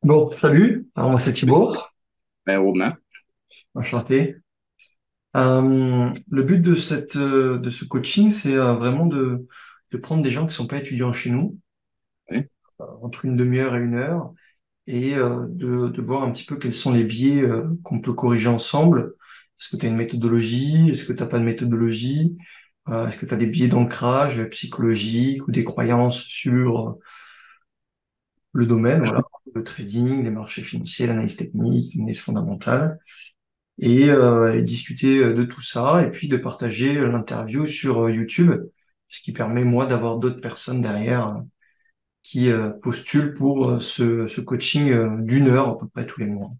Bon, salut, alors moi c'est Thibaut, Ben, Romain, enchanté. Le but de de ce coaching, c'est vraiment de prendre des gens qui sont pas étudiants chez nous, oui, entre une demi-heure et une heure, et de voir un petit peu quels sont les biais qu'on peut corriger ensemble. Est-ce que tu as une méthodologie? Est-ce que tu n'as pas de méthodologie? Est-ce que tu as des biais d'ancrage psychologique ou des croyances sur le domaine, voilà, le trading, les marchés financiers, l'analyse technique, l'analyse fondamentale? Et discuter de tout ça et puis de partager l'interview sur YouTube, ce qui permet moi d'avoir d'autres personnes derrière qui postulent pour ce coaching d'une heure à peu près tous les mois.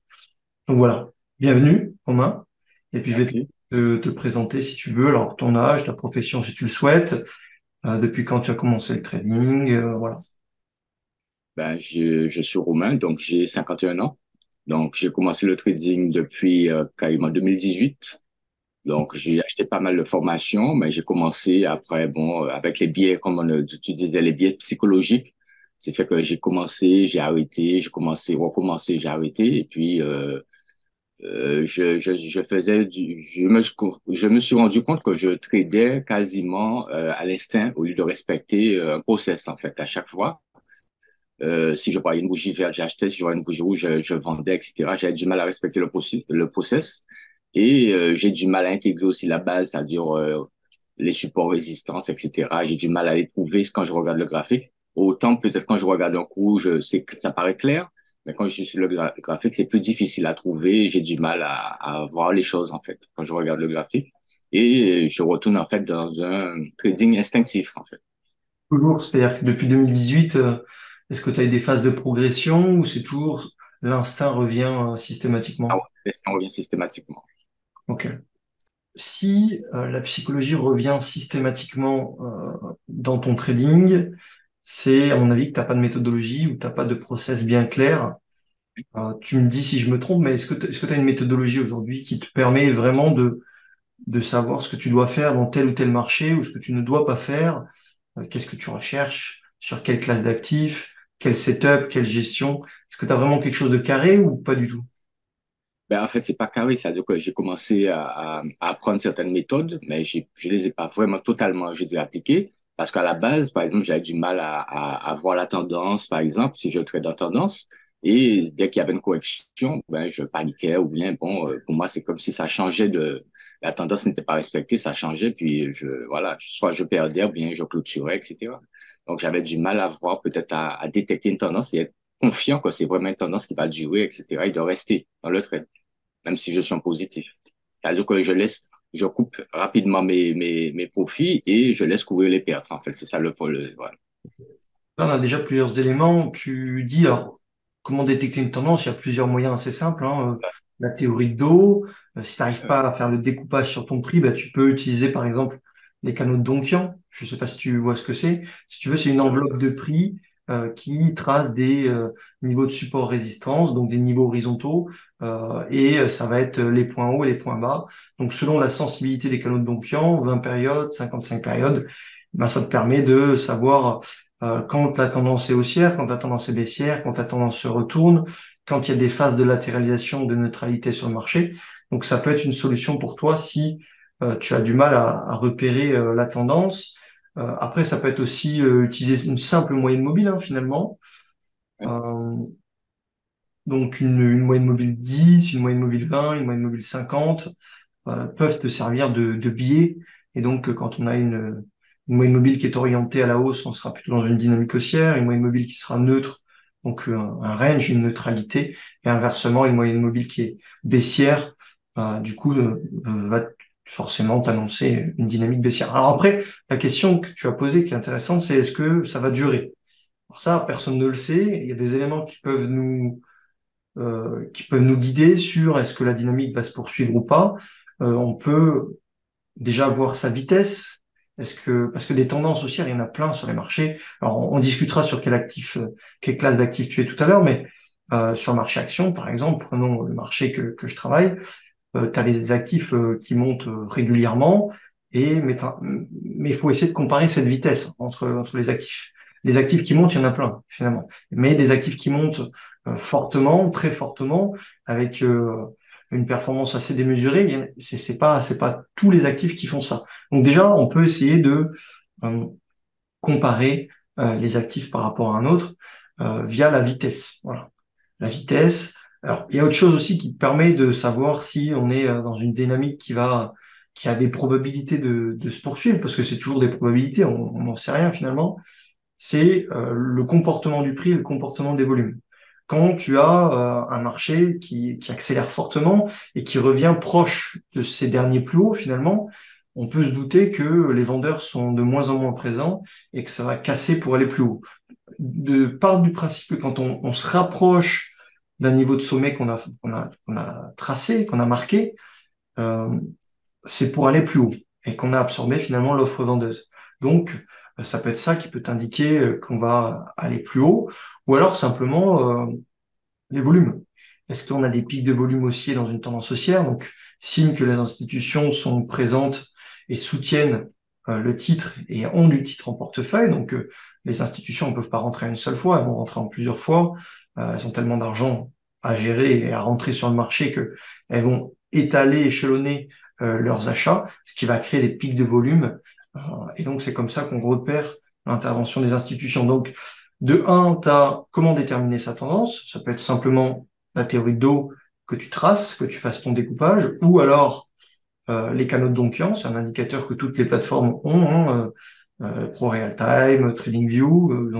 Donc voilà, bienvenue Romain. Et puis je vais merci. te présenter si tu veux, alors ton âge, ta profession si tu le souhaites, depuis quand tu as commencé le trading, voilà. Ben, je suis Romain, donc j'ai 51 ans. Donc, j'ai commencé le trading depuis carrément 2018. Donc, j'ai acheté pas mal de formations, mais j'ai commencé après, bon, avec les biais, comme tu disais, les biais psychologiques. C'est fait que j'ai commencé, j'ai arrêté, j'ai commencé, recommencé, j'ai arrêté. Et puis, je faisais je me suis rendu compte que je tradais quasiment à l'instinct au lieu de respecter un process, en fait, à chaque fois. Si je voyais une bougie verte, j'achetais. Si je voyais une bougie rouge, je vendais, etc. J'avais du mal à respecter le process. Et j'ai du mal à intégrer aussi la base, c'est-à-dire les supports résistance, etc. J'ai du mal à les trouver quand je regarde le graphique. Autant peut-être quand je regarde un coup, ça paraît clair, mais quand je suis sur le graphique, c'est plus difficile à trouver. J'ai du mal à voir les choses, en fait, quand je regarde le graphique. Et je retourne, en fait, dans un trading instinctif, en fait. Toujours, c'est-à-dire que depuis 2018, est-ce que tu as eu des phases de progression ou c'est toujours l'instinct revient Ah systématiquement? ouais, on revient systématiquement. Ok. Si la psychologie revient systématiquement dans ton trading, c'est à mon avis que tu n'as pas de méthodologie ou tu n'as pas de process bien clair. Tu me dis si je me trompe, mais est-ce que tu as une méthodologie aujourd'hui qui te permet vraiment de savoir ce que tu dois faire dans tel ou tel marché ou ce que tu ne dois pas faire? Qu'est-ce que tu recherches? Sur quelle classe d'actifs? Quel setup? Quelle gestion? Est-ce que tu as vraiment quelque chose de carré ou pas du tout? Ben, en fait, c'est pas carré, c'est-à-dire que j'ai commencé à apprendre certaines méthodes, mais je les ai pas vraiment totalement, je dirais, appliquées. Parce qu'à la base, par exemple, j'avais du mal à voir la tendance, par exemple, si je trade en tendance. Et dès qu'il y avait une correction, ben, je paniquais ou bien, bon, pour moi, c'est comme si ça changeait la tendance n'était pas respectée, ça changeait, puis voilà, soit je perdais ou bien je clôturais, etc. Donc, j'avais du mal à voir, peut-être à détecter une tendance et être confiant que c'est vraiment une tendance qui va durer, etc. et de rester dans le trade même si je suis en positif. C'est-à-dire que je coupe rapidement mes profits et je laisse courir les pertes. En fait, c'est ça voilà. Là, on a déjà plusieurs éléments. Tu dis, alors, comment détecter une tendance? Il y a plusieurs moyens assez simples, hein. La théorie de dos. Si tu n'arrives pas à faire le découpage sur ton prix, bah, tu peux utiliser, par exemple, les canaux de Donquian. Je ne sais pas si tu vois ce que c'est. Si tu veux, c'est une enveloppe de prix qui trace des niveaux de support-résistance, donc des niveaux horizontaux, et ça va être les points hauts et les points bas. Donc, selon la sensibilité des canaux de Donquian, 20 périodes, 55 périodes, ben, ça te permet de savoir quand la tendance est haussière, quand la tendance est baissière, quand la tendance se retourne, quand il y a des phases de latéralisation, de neutralité sur le marché. Donc ça peut être une solution pour toi si tu as du mal à repérer la tendance. Après, ça peut être aussi utiliser une simple moyenne mobile, hein, finalement. Ouais. Euh, donc une moyenne mobile 10, une moyenne mobile 20, une moyenne mobile 50 peuvent te servir de biais. Et donc, quand on a une moyenne mobile qui est orientée à la hausse, on sera plutôt dans une dynamique haussière, une moyenne mobile qui sera neutre, donc un range, une neutralité, et inversement, une moyenne mobile qui est baissière, du coup, va forcément t'annoncer une dynamique baissière. Alors après, la question que tu as posée qui est intéressante, c'est est-ce que ça va durer? Alors ça, personne ne le sait. Il y a des éléments qui peuvent nous guider sur est-ce que la dynamique va se poursuivre ou pas. On peut déjà voir sa vitesse. Parce que des tendances aussi, il y en a plein sur les marchés. Alors, on discutera sur quel actif, quelle classe d'actifs tu es tout à l'heure, mais sur le marché action, par exemple, prenons le marché que je travaille, tu as les actifs qui montent régulièrement, mais il faut essayer de comparer cette vitesse entre les actifs. Les actifs qui montent, il y en a plein, finalement. Mais des actifs qui montent fortement, très fortement, avec une performance assez démesurée, c'est pas tous les actifs qui font ça. Donc déjà, on peut essayer de euh, comparer les actifs par rapport à un autre via la vitesse. Voilà. La vitesse. Alors, il y a autre chose aussi qui permet de savoir si on est dans une dynamique qui a des probabilités de se poursuivre, parce que c'est toujours des probabilités, on n'en sait rien finalement. C'est le comportement du prix et le comportement des volumes. Quand tu as un marché qui accélère fortement et qui revient proche de ses derniers plus hauts finalement, on peut se douter que les vendeurs sont de moins en moins présents et que ça va casser pour aller plus haut. De part du principe que quand on se rapproche d'un niveau de sommet qu'on a tracé, qu'on a marqué, euh, c'est pour aller plus haut et qu'on a absorbé finalement l'offre vendeuse. Donc, ça peut être ça qui peut t'indiquer qu'on va aller plus haut, ou alors simplement les volumes. Est-ce qu'on a des pics de volume haussiers dans une tendance haussière? Donc, signe que les institutions sont présentes et soutiennent le titre et ont du titre en portefeuille. Donc, les institutions ne peuvent pas rentrer une seule fois, elles vont rentrer en plusieurs fois. Elles ont tellement d'argent à gérer et à rentrer sur le marché que elles vont étaler, échelonner leurs achats, ce qui va créer des pics de volume. Et donc, c'est comme ça qu'on repère l'intervention des institutions. Donc, de un, tu as comment déterminer sa tendance. Ça peut être simplement la théorie d'eau que tu traces, que tu fasses ton découpage, ou alors les canaux de Donchian, c'est un indicateur que toutes les plateformes ont, hein, Pro Real Time, TradingView,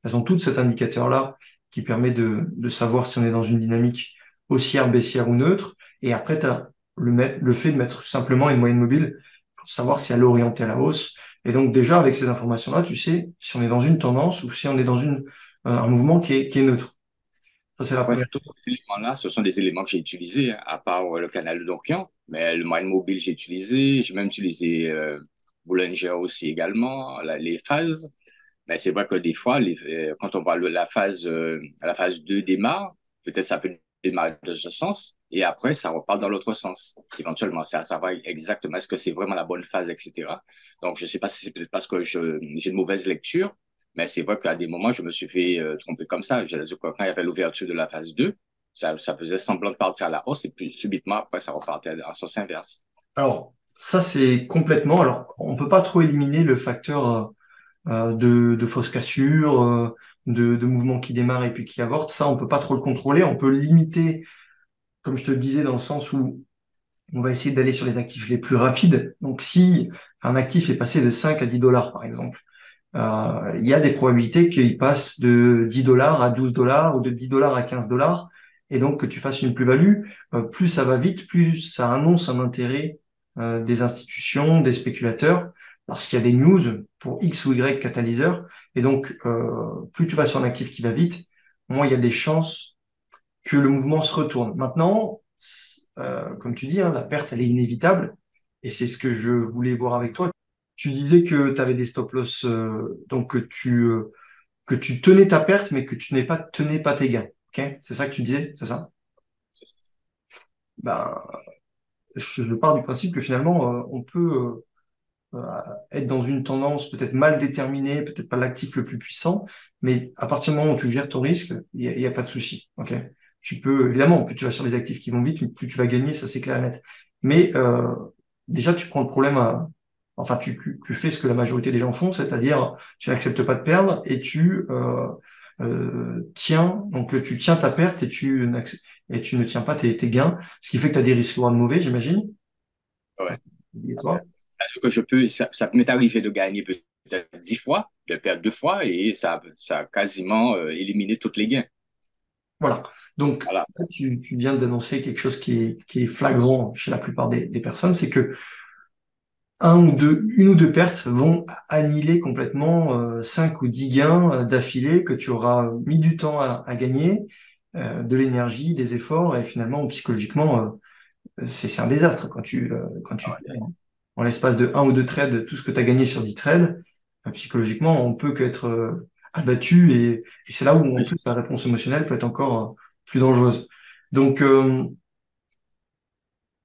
elles ont toutes cet indicateur-là qui permet de savoir si on est dans une dynamique haussière, baissière ou neutre. Et après, tu as le fait de mettre simplement une moyenne mobile pour savoir si elle est orientée à la hausse. Et donc déjà, avec ces informations-là, tu sais si on est dans une tendance ou si on est dans un mouvement qui est neutre. Ça, c'est la Ouais, première. tous ces éléments-là, ce sont des éléments que j'ai utilisés, hein, à part le canal de Donkian. Mais le Mind Mobile, j'ai utilisé. J'ai même utilisé Bollinger aussi également, les phases. Mais c'est vrai que des fois, quand on voit la phase 2 démarre, peut-être ça peut démarrer dans ce sens, et après, ça repart dans l'autre sens, éventuellement. C'est à savoir exactement est-ce que c'est vraiment la bonne phase, etc. Donc, je sais pas si c'est peut-être parce que j'ai une mauvaise lecture, mais c'est vrai qu'à des moments, je me suis fait tromper comme ça. Quand il y avait l'ouverture de la phase 2, ça faisait semblant de partir à la hausse, et puis subitement, après, ça repartait en sens inverse. Alors, ça, c'est complètement. Alors, on peut pas trop éliminer le facteur de fausses cassures, de mouvements qui démarrent et puis qui avortent. Ça, on peut pas trop le contrôler. On peut le limiter, comme je te le disais, dans le sens où on va essayer d'aller sur les actifs les plus rapides. Donc, si un actif est passé de 5 à 10 dollars, par exemple, il y a des probabilités qu'il passe de 10 dollars à 12 dollars ou de 10 dollars à 15 dollars. Et donc, que tu fasses une plus-value, plus ça va vite, plus ça annonce un intérêt des institutions, des spéculateurs, parce qu'il y a des news pour X ou Y catalyseurs. Et donc, plus tu vas sur un actif qui va vite, moins il y a des chances que le mouvement se retourne. Maintenant, comme tu dis, hein, la perte, elle est inévitable. Et c'est ce que je voulais voir avec toi. Tu disais que tu avais des stop loss, donc que tu tenais ta perte, mais que tu tenais pas tes gains. Ok? C'est ça que tu disais, c'est ça? Ben, je pars du principe que finalement, on peut être dans une tendance peut-être mal déterminée, peut-être pas l'actif le plus puissant, mais à partir du moment où tu gères ton risque, il y a pas de souci. Ok? Tu peux, évidemment, plus tu vas sur les actifs qui vont vite, plus tu vas gagner, ça c'est clair et net. Mais déjà, tu prends le problème enfin, tu fais ce que la majorité des gens font, c'est-à-dire tu n'acceptes pas de perdre et tu tiens ta perte et tu ne tiens pas tes gains, ce qui fait que tu as des risques de mauvais, j'imagine. Ouais. Et toi? C'est-à-dire que ça m'est arrivé de gagner peut-être 10 fois, de perdre 2 fois, et ça a quasiment éliminé tous les gains. Voilà. Donc, Voilà. là, tu viens d'annoncer quelque chose qui est flagrant chez la plupart des personnes, c'est que une ou deux pertes vont annihiler complètement 5 ou 10 gains d'affilée que tu auras mis du temps à gagner, de l'énergie, des efforts, et finalement, psychologiquement, c'est un désastre quand tu perds en l'espace de un ou deux trades tout ce que tu as gagné sur 10 trades. Psychologiquement, on peut qu'être abattu et c'est là où en plus la réponse émotionnelle peut être encore plus dangereuse. Donc,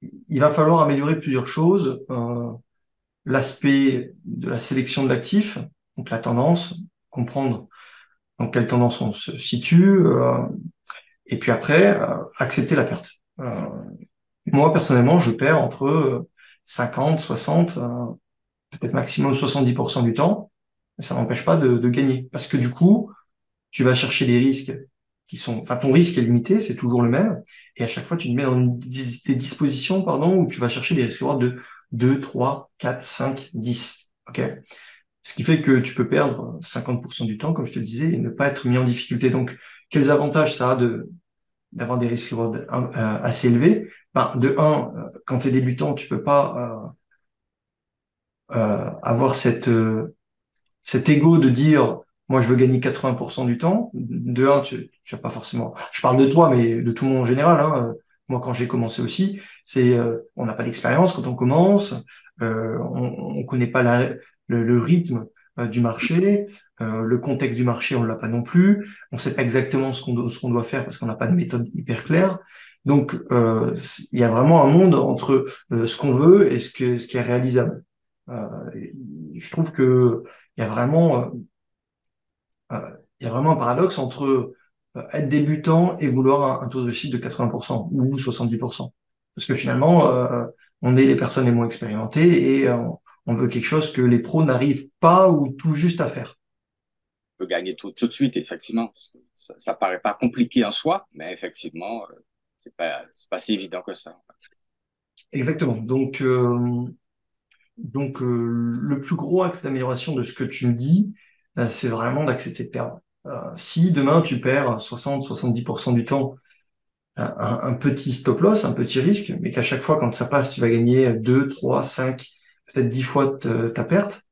il va falloir améliorer plusieurs choses. L'aspect de la sélection de l'actif, donc la tendance, comprendre dans quelle tendance on se situe, et puis après, accepter la perte. Moi, personnellement, je perds entre 50, 60, peut-être maximum 70% du temps, mais ça n'empêche pas de gagner. Parce que du coup, tu vas chercher des risques qui sont, enfin, ton risque est limité, c'est toujours le même, et à chaque fois, tu te mets dans des dispositions, pardon, où tu vas chercher des risques de 2, 3, 4, 5, 10. OK? Ce qui fait que tu peux perdre 50% du temps, comme je te le disais, et ne pas être mis en difficulté. Donc, quels avantages ça a d'avoir des risques assez élevés? Ben, de un, quand tu es débutant, tu peux pas avoir cet ego de dire, moi, je veux gagner 80% du temps. De un, tu vas pas forcément. Je parle de toi, mais de tout le monde en général. Hein. Moi, quand j'ai commencé aussi, on n'a pas d'expérience quand on commence. On connaît pas le rythme du marché, le contexte du marché, on l'a pas non plus. On sait pas exactement ce qu'on doit faire parce qu'on n'a pas de méthode hyper claire. Donc, il y a vraiment un monde entre ce qu'on veut et ce qui est réalisable. Euh, je trouve que il y a vraiment, il y a vraiment un paradoxe entre être débutant et vouloir un taux de réussite de 80% ou 70%. Parce que finalement, on est les personnes les moins expérimentées et on veut quelque chose que les pros n'arrivent pas ou tout juste à faire. On peut gagner tout de suite, effectivement. Parce que ça paraît pas compliqué en soi, mais effectivement, c'est pas si évident que ça. Exactement. Donc, le plus gros axe d'amélioration de ce que tu me dis, c'est vraiment d'accepter de perdre. Si demain tu perds 60-70% du temps, un petit stop loss, un petit risque, mais qu'à chaque fois quand ça passe, tu vas gagner 2, 3, 5, peut-être 10 fois ta perte,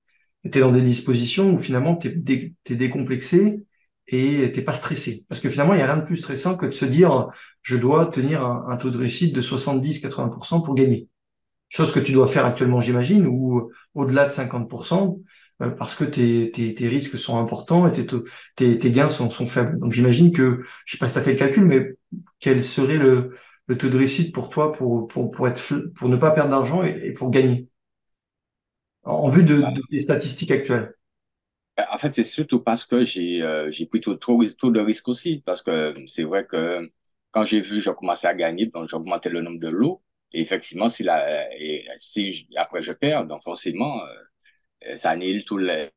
et tu es dans des dispositions où finalement tu es décomplexé et t'es pas stressé. Parce que finalement, il n'y a rien de plus stressant que de se dire, je dois tenir un taux de réussite de 70-80% pour gagner. Chose que tu dois faire actuellement, j'imagine, ou au-delà de 50%, parce que tes risques sont importants et tes gains sont faibles. Donc j'imagine que, je sais pas si tu as fait le calcul, mais quel serait le taux de réussite pour toi pour ne pas perdre d'argent et pour gagner, en vue de tes statistiques actuelles? En fait, c'est surtout parce que j'ai pris trop de risques aussi. Parce que c'est vrai que quand j'ai vu, j'ai commencé à gagner, donc j'ai augmenté le nombre de lots. Et effectivement, après je perds, donc forcément, ça annule tous les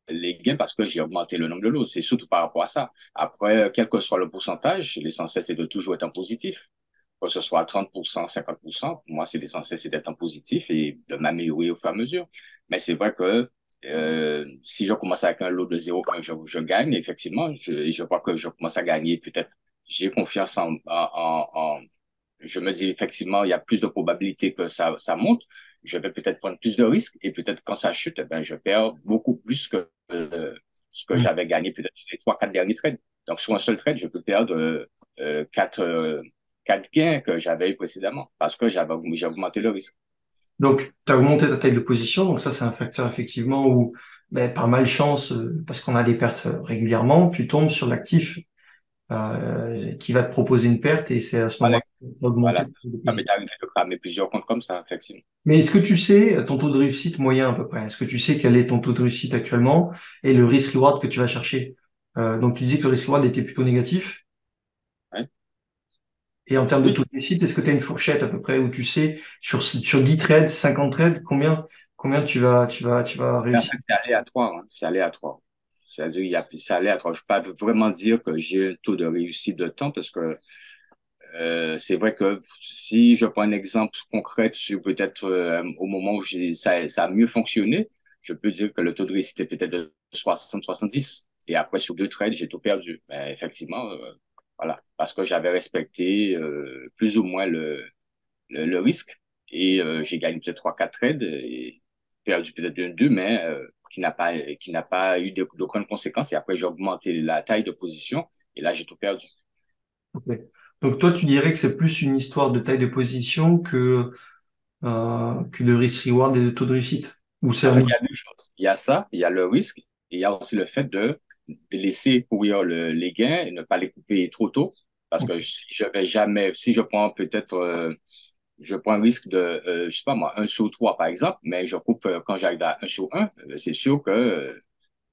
gains parce que j'ai augmenté le nombre de lots. C'est surtout par rapport à ça. Après, quel que soit le pourcentage, l'essentiel, c'est de toujours être en positif. Que ce soit 30%, 50%, pour moi, c'est l'essentiel, c'est d'être en positif et de m'améliorer au fur et à mesure. Mais c'est vrai que si je commence avec un lot de 0,1, je gagne, effectivement, je vois que je commence à gagner, peut-être j'ai confiance je me dis effectivement, il y a plus de probabilité que ça monte. Je vais peut-être prendre plus de risques et peut-être quand ça chute, eh ben, je perds beaucoup plus que ce que Hmm. j'avais gagné peut-être les trois, quatre derniers trades. Donc, sur un seul trade, je peux perdre quatre, quatre gains que j'avais eu précédemment parce que j'ai augmenté le risque. Donc, tu as augmenté ta taille de position, donc ça c'est un facteur effectivement où, ben, par malchance, parce qu'on a des pertes régulièrement, tu tombes sur l'actif qui va te proposer une perte et c'est à ce Voilà, moment-là que tu vas augmenter voilà. ta taille de Ça m'est position. arrivé de cramer plusieurs comptes comme ça, effectivement. Mais est-ce que tu sais ton taux de réussite moyen à peu près? Est-ce que tu sais quel est ton taux de réussite actuellement et le risk reward que tu vas chercher? Donc tu disais que le risk reward était plutôt négatif. Ouais. Et en termes de Oui, taux de réussite, est-ce que tu as une fourchette à peu près où tu sais sur 10 trades, 50 trades, combien tu vas en réussir? fait, c'est aléatoire, hein. C'est aléatoire. C'est-à-dire, c'est aléatoire. Je ne peux pas vraiment dire que j'ai un taux de réussite de temps parce que c'est vrai que si je prends un exemple concret sur peut-être au moment où ça a mieux fonctionné, je peux dire que le taux de réussite est peut-être de 60-70. Et après, sur deux trades, j'ai tout perdu. Ben, effectivement, voilà, parce que j'avais respecté plus ou moins le risque et j'ai gagné peut-être trois, quatre trades et perdu peut-être un, deux, mais qui n'a pas eu d'aucune conséquence. Et après, j'ai augmenté la taille de position et là, j'ai tout perdu. Ok. Donc toi, tu dirais que c'est plus une histoire de taille de position que de risk reward et de taux de réussite. Ou c'est En un fait, il autre. y a deux choses. Il y a ça, il y a le risque, et il y a aussi le fait de laisser courir les gains et ne pas les couper trop tôt. Parce que si je prends peut-être, je prends un risque de, je sais pas moi, un sur trois par exemple, mais je coupe quand j'arrive à un sur un, c'est sûr que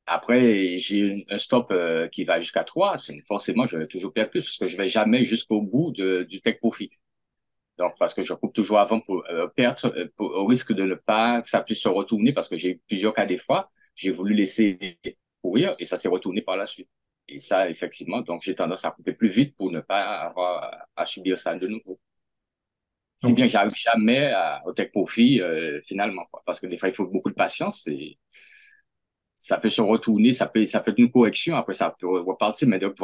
Après, j'ai un stop qui va jusqu'à 3. Forcément, je vais toujours perdre plus parce que je vais jamais jusqu'au bout du take profit. Donc, parce que je coupe toujours avant pour perdre, au risque de ne pas que ça puisse se retourner parce que j'ai eu plusieurs cas des fois. J'ai voulu laisser courir et ça s'est retourné par la suite. Et ça, effectivement, donc j'ai tendance à couper plus vite pour ne pas avoir à subir ça de nouveau. Si Donc, bien j'arrive jamais au take profit finalement, quoi. Parce que des fois, il faut beaucoup de patience et ça peut se retourner, ça peut être une correction, après ça peut repartir, mais donc,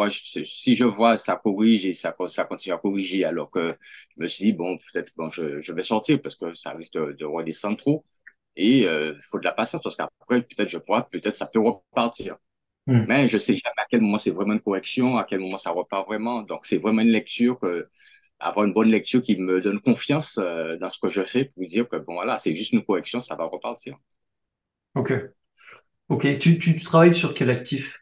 si je vois ça corrige et ça continue à corriger, alors que je me suis dit, bon, peut-être, bon, je vais sortir parce que ça risque de redescendre trop. Et il faut de la patience parce qu'après, peut-être je vois, peut-être ça peut repartir. hmm. Mais je sais jamais à quel moment c'est vraiment une correction, à quel moment ça repart vraiment. Donc, c'est vraiment une lecture avoir une bonne lecture qui me donne confiance dans ce que je fais pour dire que, bon, voilà, c'est juste une correction, ça va repartir. Ok. Ok. Tu travailles sur quel actif?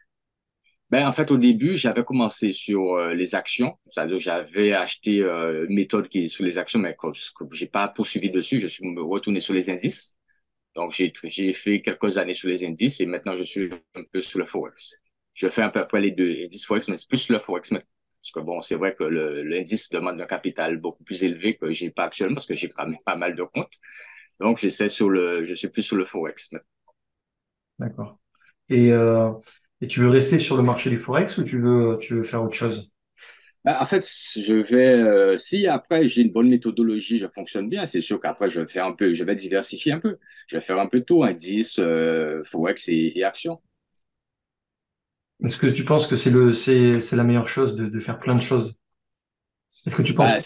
Ben, en fait, au début, j'avais commencé sur les actions. C'est-à-dire, j'avais acheté une méthode qui est sur les actions, mais comme j'ai pas poursuivi dessus, je suis retourné sur les indices. Donc, j'ai fait quelques années sur les indices et maintenant, je suis un peu sur le Forex. Je fais un peu après les deux, indices Forex, mais c'est plus le Forex maintenant. Parce que bon, c'est vrai que l'indice demande un capital beaucoup plus élevé que j'ai pas actuellement parce que j'ai quand même pas mal de comptes. Donc, je suis plus sur le Forex maintenant. D'accord. Et, euh, et tu veux rester sur le marché du Forex ou tu veux faire autre chose? Ben, en fait, si après j'ai une bonne méthodologie, je fonctionne bien, c'est sûr qu'après je vais diversifier un peu. Je vais faire un peu de tout, indice, Forex et action. Est-ce que tu penses que c'est la meilleure chose de faire plein de choses? Est-ce que tu penses... Ben,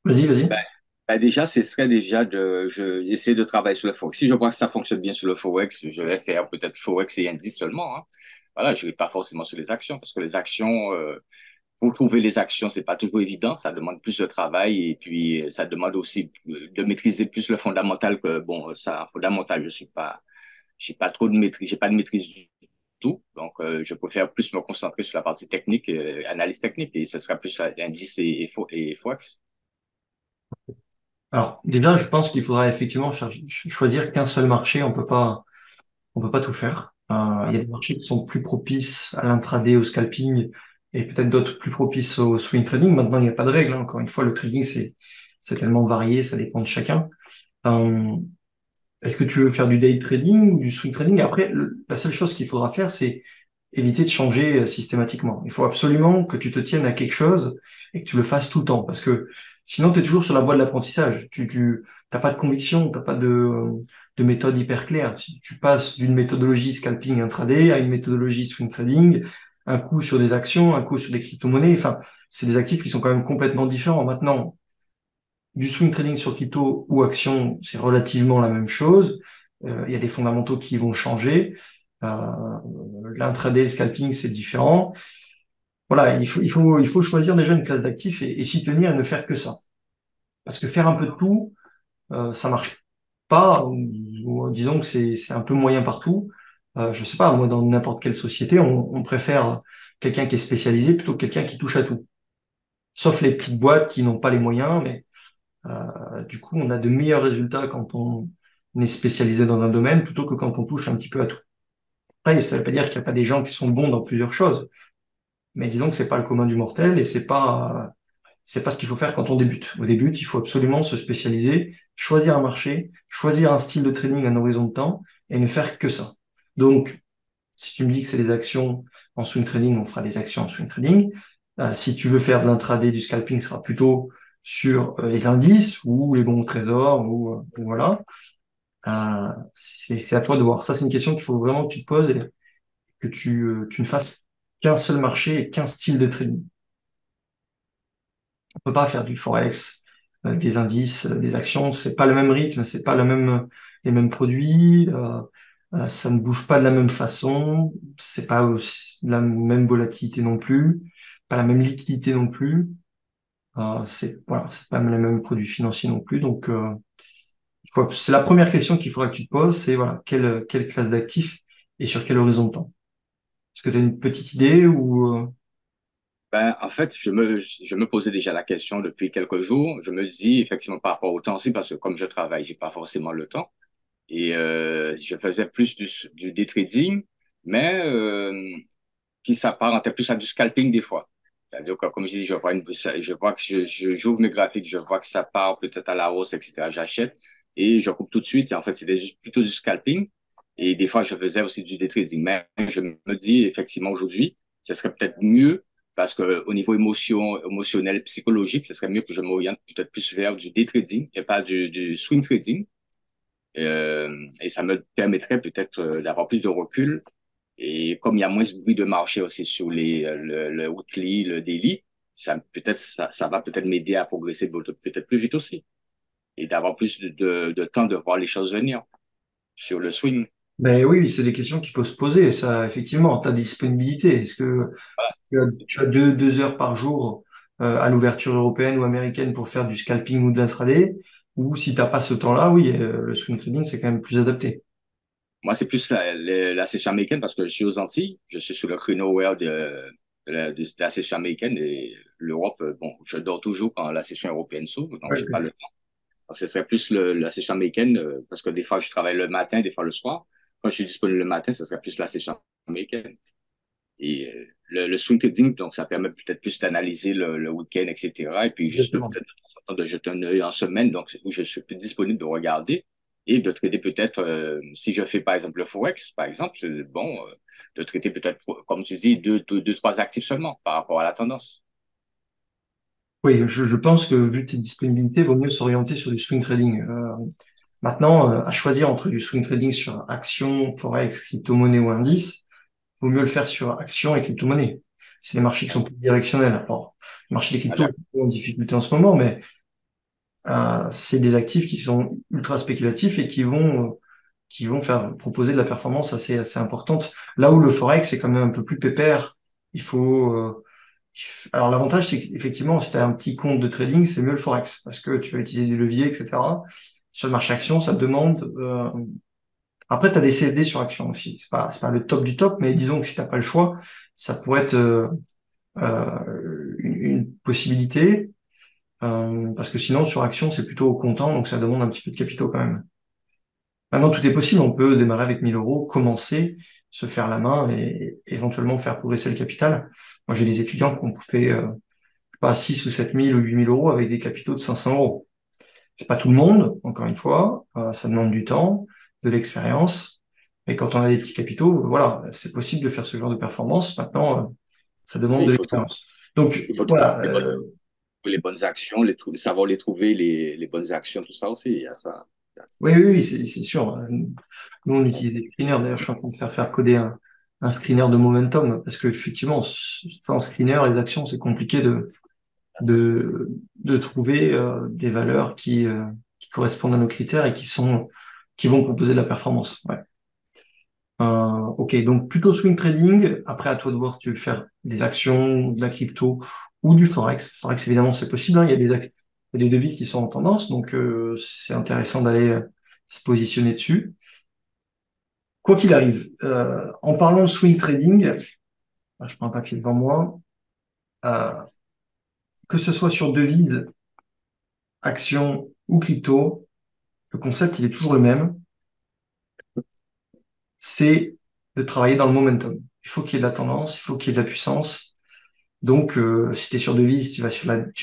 Vas-y, vas-y. ben, déjà, ce serait déjà essayer de travailler sur le Forex. Si je vois que ça fonctionne bien sur le Forex, je vais faire peut-être Forex et indice seulement, hein. Voilà, je ne vais pas forcément sur les actions parce que les actions, pour trouver les actions, c'est pas toujours évident. Ça demande plus de travail et puis ça demande aussi de maîtriser plus le fondamental que, bon, ça, fondamental, j'ai pas trop de maîtrise, j'ai pas de maîtrise du tout. Donc, je préfère plus me concentrer sur la partie technique, analyse technique et ce sera plus l'indice et Forex. Alors, déjà, je pense qu'il faudra effectivement choisir qu'un seul marché. On peut pas tout faire. Il y a des marchés qui sont plus propices à l'intraday, au scalping, et peut-être d'autres plus propices au swing trading. Maintenant, il n'y a pas de règle, hein. Encore une fois, le trading, c'est tellement varié, ça dépend de chacun. Euh, Est-ce que tu veux faire du day trading ou du swing trading? Après, la seule chose qu'il faudra faire, c'est éviter de changer systématiquement. Il faut absolument que tu te tiennes à quelque chose et que tu le fasses tout le temps, parce que sinon, tu es toujours sur la voie de l'apprentissage. Tu t'as pas de conviction, t'as pas de méthode hyper claire. Tu passes d'une méthodologie scalping intraday à une méthodologie swing trading, un coup sur des actions, un coup sur des crypto-monnaies. Enfin, c'est des actifs qui sont quand même complètement différents. Maintenant, du swing trading sur crypto ou action, c'est relativement la même chose. Il y a des fondamentaux qui vont changer. Euh, L'intraday, le scalping, c'est différent. Voilà, il faut choisir déjà une classe d'actifs et s'y tenir et ne faire que ça. Parce que faire un peu de tout, ça marche pas. Ou disons que c'est un peu moyen partout. Je sais pas, moi, dans n'importe quelle société, on préfère quelqu'un qui est spécialisé plutôt que quelqu'un qui touche à tout. Sauf les petites boîtes qui n'ont pas les moyens, mais du coup, on a de meilleurs résultats quand on est spécialisé dans un domaine plutôt que quand on touche un petit peu à tout. Après, ça ne veut pas dire qu'il n'y a pas des gens qui sont bons dans plusieurs choses, mais disons que c'est pas le commun du mortel et c'est pas ce qu'il faut faire quand on débute. Au début, il faut absolument se spécialiser, choisir un marché, choisir un style de trading, un horizon de temps et ne faire que ça. Donc, si tu me dis que c'est des actions en swing trading, on fera des actions en swing trading. Si tu veux faire de l'intraday, du scalping, ce sera plutôt sur les indices ou les bons au trésor ou voilà. C'est à toi de voir. Ça, c'est une question qu'il faut vraiment que tu te poses et que tu ne fasses qu'un seul marché et qu'un style de trading. On peut pas faire du forex, des indices, des actions. C'est pas le même rythme, c'est pas les mêmes produits. Ça ne bouge pas de la même façon. C'est pas aussi la même volatilité non plus, pas la même liquidité non plus. C'est voilà, c'est pas les mêmes produits financiers non plus. Donc, c'est la première question qu'il faudra que tu te poses, c'est voilà, quelle classe d'actifs et sur quel horizon de temps. Est-ce que tu as une petite idée ou Ben, en fait, je me posais déjà la question depuis quelques jours. Je me dis, effectivement, par rapport au temps aussi, parce que comme je travaille, j'ai pas forcément le temps. Et je faisais plus du day trading. mais qui s'apparente plus à du scalping des fois. C'est-à-dire que, comme je dis, je vois que j'ouvre mes graphiques, je vois que ça part peut-être à la hausse, etc. J'achète et je coupe tout de suite. Et en fait, c'était plutôt du scalping. Et des fois, je faisais aussi du day trading. Mais je me dis, effectivement, aujourd'hui, ce serait peut-être mieux parce que au niveau émotionnel, psychologique, ce serait mieux que je m'oriente peut-être plus vers du day trading et pas du swing trading. Et ça me permettrait peut-être d'avoir plus de recul et comme il y a moins de bruit de marché aussi sur le weekly, le daily, ça va peut-être m'aider à progresser peut-être plus vite aussi et d'avoir plus de temps de voir les choses venir sur le swing. Ben oui, c'est des questions qu'il faut se poser. Ça, effectivement, ta disponibilité. Est-ce que Voilà. tu as deux heures par jour à l'ouverture européenne ou américaine pour faire du scalping ou de l'intraday? Ou si t'as pas ce temps-là, oui, le swing trading, c'est quand même plus adapté. Moi, c'est plus la session américaine parce que je suis aux Antilles, je suis sur le créneau horaire de la session américaine et l'Europe, bon, je dors toujours quand la session européenne s'ouvre, donc Ouais, j'ai pas ok. le temps. Donc, ce serait plus la session américaine parce que des fois, je travaille le matin, des fois le soir. Quand je suis disponible le matin, ce serait plus la session américaine. Et le swing trading, donc ça permet peut-être plus d'analyser le week-end, etc. Et puis juste Exactement. peut-être de temps en temps de jeter un œil en semaine, donc où je suis plus disponible de regarder et de traiter peut-être, si je fais par exemple le Forex, par exemple, c'est bon, de traiter peut-être, comme tu dis, trois actifs seulement par rapport à la tendance. Oui, je pense que vu tes disponibilités, il vaut mieux s'orienter sur du swing trading. Maintenant, à choisir entre du swing trading sur actions, forex, crypto-monnaie ou indice, vaut mieux le faire sur actions et crypto-monnaie. C'est des marchés qui sont plus directionnels. Alors, le marché des Ah, cryptos d'accord. est en difficulté en ce moment, mais c'est des actifs qui sont ultra spéculatifs et qui vont faire proposer de la performance assez importante. Là où le forex est quand même un peu plus pépère, il faut alors l'avantage c'est qu'effectivement si tu as un petit compte de trading, c'est mieux le forex parce que tu vas utiliser des leviers, etc. Sur le marché action, ça te demande après tu as des CFD sur action aussi. C'est pas le top du top, mais disons que si t'as pas le choix, ça pourrait être une possibilité. Parce que sinon, sur action, c'est plutôt au comptant, donc ça demande un petit peu de capitaux quand même. Maintenant, tout est possible. On peut démarrer avec 1000 euros, commencer, se faire la main et éventuellement faire progresser le capital. Moi, j'ai des étudiants qui ont fait pas 6 ou 7000 ou 8000 euros avec des capitaux de 500 euros. C'est pas tout le monde, encore une fois. Ça demande du temps, de l'expérience. Et quand on a des petits capitaux, voilà, c'est possible de faire ce genre de performance. Maintenant, ça demande Oui, de l'expérience. Donc, il faut trouver voilà. les bonnes actions, savoir les trouver, les bonnes actions, tout ça aussi. Il y a ça. Oui, oui, oui, c'est sûr. Nous, on utilise des screeners. D'ailleurs, je suis en train de faire coder un screener de momentum parce qu'effectivement, sans screener, les actions, c'est compliqué de trouver des valeurs qui correspondent à nos critères et qui vont proposer de la performance. Ouais. Ok, donc plutôt swing trading. Après, à toi de voir si tu veux faire des actions, de la crypto ou du forex. Forex, évidemment, c'est possible, hein. Il y a des devises qui sont en tendance, donc c'est intéressant d'aller se positionner dessus. Quoi qu'il arrive, en parlant de swing trading, je prends un papier devant moi, euh, que ce soit sur devises, actions ou crypto, le concept, il est toujours le même, c'est de travailler dans le momentum. Il faut qu'il y ait de la tendance, il faut qu'il y ait de la puissance. Donc, si tu es sur devise, tu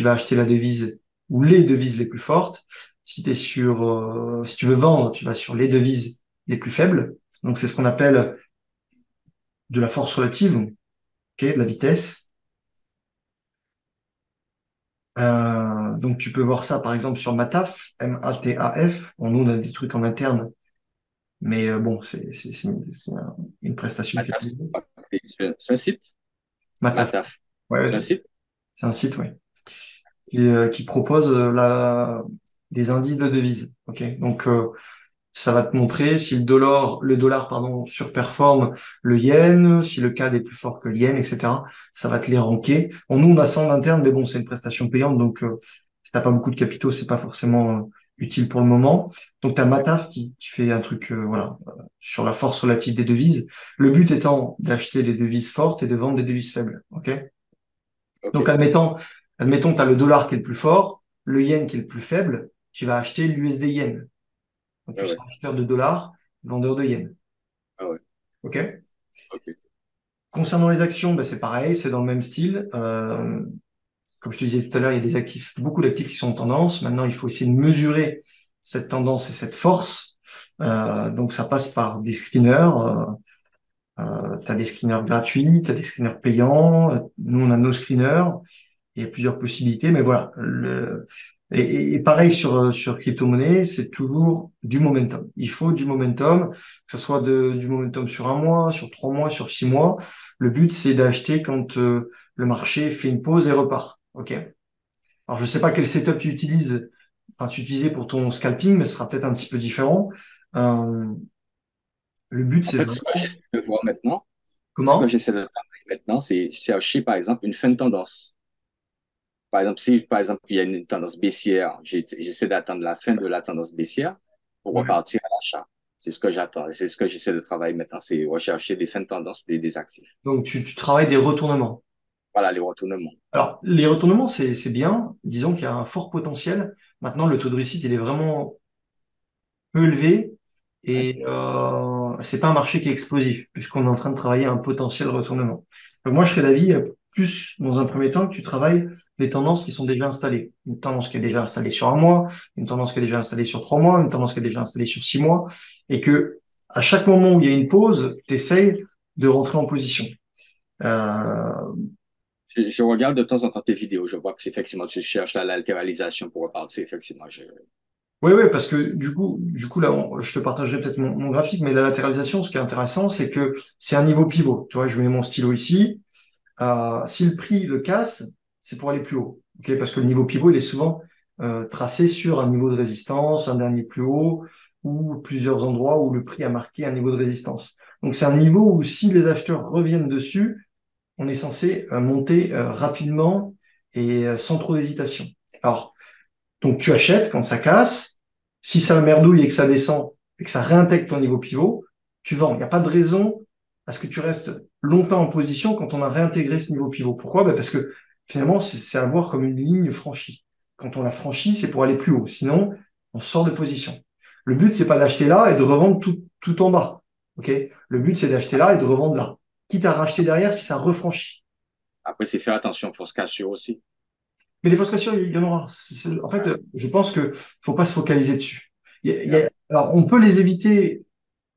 vas acheter la devise ou les devises les plus fortes. Si tu veux vendre, tu vas sur les devises les plus faibles. Donc, c'est ce qu'on appelle de la force relative, ok, de la vitesse. Donc, tu peux voir ça, par exemple, sur Mataf, Mataf. Bon, nous, on a des trucs en interne, mais bon, une prestation qui est Mataf, payée. c'est un site? Mataf. Mataf, Ouais, ouais, c'est un site? c'est un site, ouais. Qui propose des indices de devises. Ok, donc ça va te montrer si le dollar pardon, surperforme le yen, si le CAD est plus fort que le yen, etc. Ça va te les ranker. Bon, nous, on a ça en interne, mais bon, c'est une prestation payante, donc si t'as pas beaucoup de capitaux, c'est pas forcément utile pour le moment. Donc, tu as Mataf qui fait un truc voilà, sur la force relative des devises. Le but étant d'acheter des devises fortes et de vendre des devises faibles. Ok. Donc, OK. admettons que tu as le dollar qui est le plus fort, le yen qui est le plus faible, tu vas acheter l'USD yen. Donc, Ouais, tu ouais. seras acheteur de dollars, vendeur de yens. Ah ouais. OK? Ok. Concernant les actions, ben, c'est pareil, c'est dans le même style. Comme je te disais tout à l'heure, il y a des actifs, beaucoup d'actifs qui sont en tendance. Maintenant, il faut essayer de mesurer cette tendance et cette force. Donc, ça passe par des screeners. Tu as des screeners gratuits, tu as des screeners payants. Nous, on a nos screeners. Il y a plusieurs possibilités, mais voilà. Et pareil sur crypto-monnaie, c'est toujours du momentum. Il faut du momentum, que ce soit du momentum sur un mois, sur 3 mois, sur 6 mois. Le but, c'est d'acheter quand le marché fait une pause et repart. OK? Alors, je sais pas quel setup tu utilises, enfin, tu utilisais pour ton scalping, mais ce sera peut-être un petit peu différent. Euh, le but, En c'est fait, ce que vraiment j'essaie de voir maintenant, ce que comment? j'essaie de travailler maintenant, c'est chercher, par exemple, une fin de tendance. Par exemple, si, par exemple, il y a une tendance baissière, j'essaie d'attendre la fin de la tendance baissière pour Ouais. repartir à l'achat. C'est ce que j'attends. C'est ce que j'essaie de travailler maintenant, c'est rechercher des fins de tendance des actifs. Donc, tu travailles des retournements. Voilà, les retournements. Alors, les retournements, c'est bien. Disons qu'il y a un fort potentiel. Maintenant, le taux de réussite, il est vraiment peu élevé Ouais. et c'est pas un marché qui est explosif puisqu'on est en train de travailler un potentiel retournement. Donc, moi, je serais d'avis plus dans un premier temps que tu travailles les tendances qui sont déjà installées. Une tendance qui est déjà installée sur un mois, une tendance qui est déjà installée sur 3 mois, une tendance qui est déjà installée sur 6 mois et que à chaque moment où il y a une pause, tu essayes de rentrer en position. Euh, Je regarde de temps en temps tes vidéos. Je vois que effectivement, tu cherches la latéralisation pour repartir. Effectivement, Oui, oui, parce que du coup là, je te partagerai peut-être mon graphique, mais la latéralisation, ce qui est intéressant, c'est que c'est un niveau pivot. Tu vois, je mets mon stylo ici. Si le prix le casse, c'est pour aller plus haut. Ok, parce que le niveau pivot, il est souvent tracé sur un niveau de résistance, un dernier plus haut, ou plusieurs endroits où le prix a marqué un niveau de résistance. Donc c'est un niveau où si les acheteurs reviennent dessus, on est censé monter rapidement et sans trop d'hésitation. Alors, donc tu achètes quand ça casse. Si ça merdouille et que ça descend et que ça réintègre ton niveau pivot, tu vends. Il n'y a pas de raison à ce que tu restes longtemps en position quand on a réintégré ce niveau pivot. Pourquoi? Ben parce que finalement, c'est à voir comme une ligne franchie. Quand on la franchit, c'est pour aller plus haut. Sinon, on sort de position. Le but, c'est pas d'acheter là et de revendre tout en bas. OK? Le but, c'est d'acheter là et de revendre là. Quitte à racheter derrière si ça refranchit. après, c'est faire attention aux fausses cassures aussi. Mais des frustrations, il y en aura. En fait, je pense que faut pas se focaliser dessus. Alors, on peut les éviter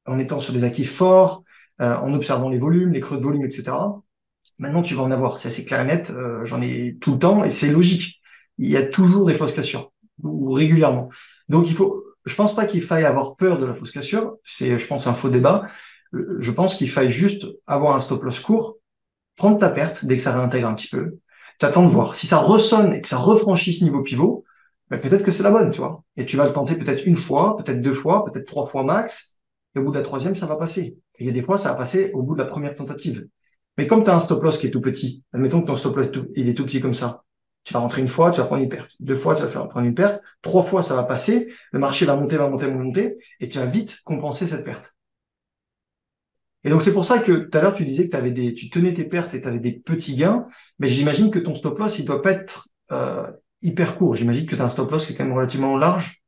en étant sur des actifs forts, en observant les volumes, les creux de volume, etc. Maintenant, tu vas en avoir. C'est assez clair et net. J'en ai tout le temps et c'est logique. Il y a toujours des fausses cassures ou régulièrement. Donc, je pense pas qu'il faille avoir peur de la fausse cassure. C'est, je pense, un faux débat. Je pense qu'il faille juste avoir un stop loss court, prendre ta perte dès que ça réintègre un petit peu. T'attends de voir. Si ça ressonne et que ça refranchit ce niveau pivot, ben peut-être que c'est la bonne, tu vois. Et tu vas le tenter peut-être une fois, peut-être 2 fois, peut-être 3 fois max. Et au bout de la troisième, ça va passer. Et il y a des fois, ça va passer au bout de la première tentative. Mais comme tu as un stop loss qui est tout petit, admettons que ton stop loss, il est tout petit comme ça. Tu vas rentrer une fois, tu vas prendre une perte. 2 fois, tu vas faire prendre une perte. 3 fois, ça va passer. Le marché va monter, va monter, va monter. Et tu vas vite compenser cette perte. Et donc, c'est pour ça que tout à l'heure, tu disais que tu tenais tes pertes et tu avais des petits gains. Mais j'imagine que ton stop loss, il doit pas être hyper court. J'imagine que tu as un stop loss qui est quand même relativement large.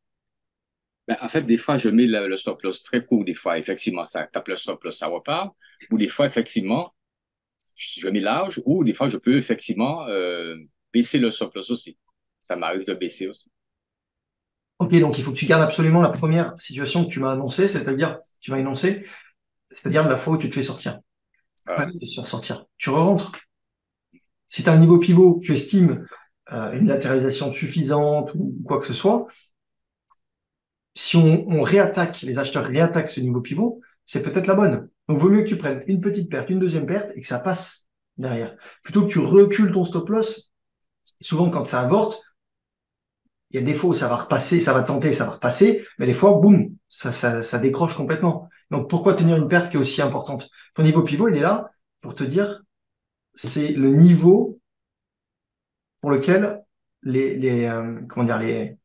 Ben, en fait, des fois, je mets le stop loss très court. Des fois, effectivement, ça tape le stop loss, ça repart. Ou des fois, effectivement, je mets large. Ou des fois, je peux effectivement baisser le stop loss aussi. Ça m'arrive de baisser aussi. Ok, donc il faut que tu gardes absolument la première situation que tu m'as annoncée, tu m'as énoncé, c'est-à-dire la fois où tu te fais sortir. Pas Voilà. de se faire sortir. Tu re-rentres. Si tu as un niveau pivot, tu estimes une latéralisation suffisante ou quoi que ce soit, si on réattaque, les acheteurs réattaquent ce niveau pivot, c'est peut-être la bonne. Donc, vaut mieux que tu prennes une petite perte, une deuxième perte et que ça passe derrière. Plutôt que tu recules ton stop loss. Souvent, quand ça avorte, il y a des fois où ça va repasser, ça va tenter, ça va repasser, mais des fois, boum, ça décroche complètement. Donc, pourquoi tenir une perte qui est aussi importante? Ton niveau pivot, il est là pour te dire, c'est le niveau pour lequel comment dire,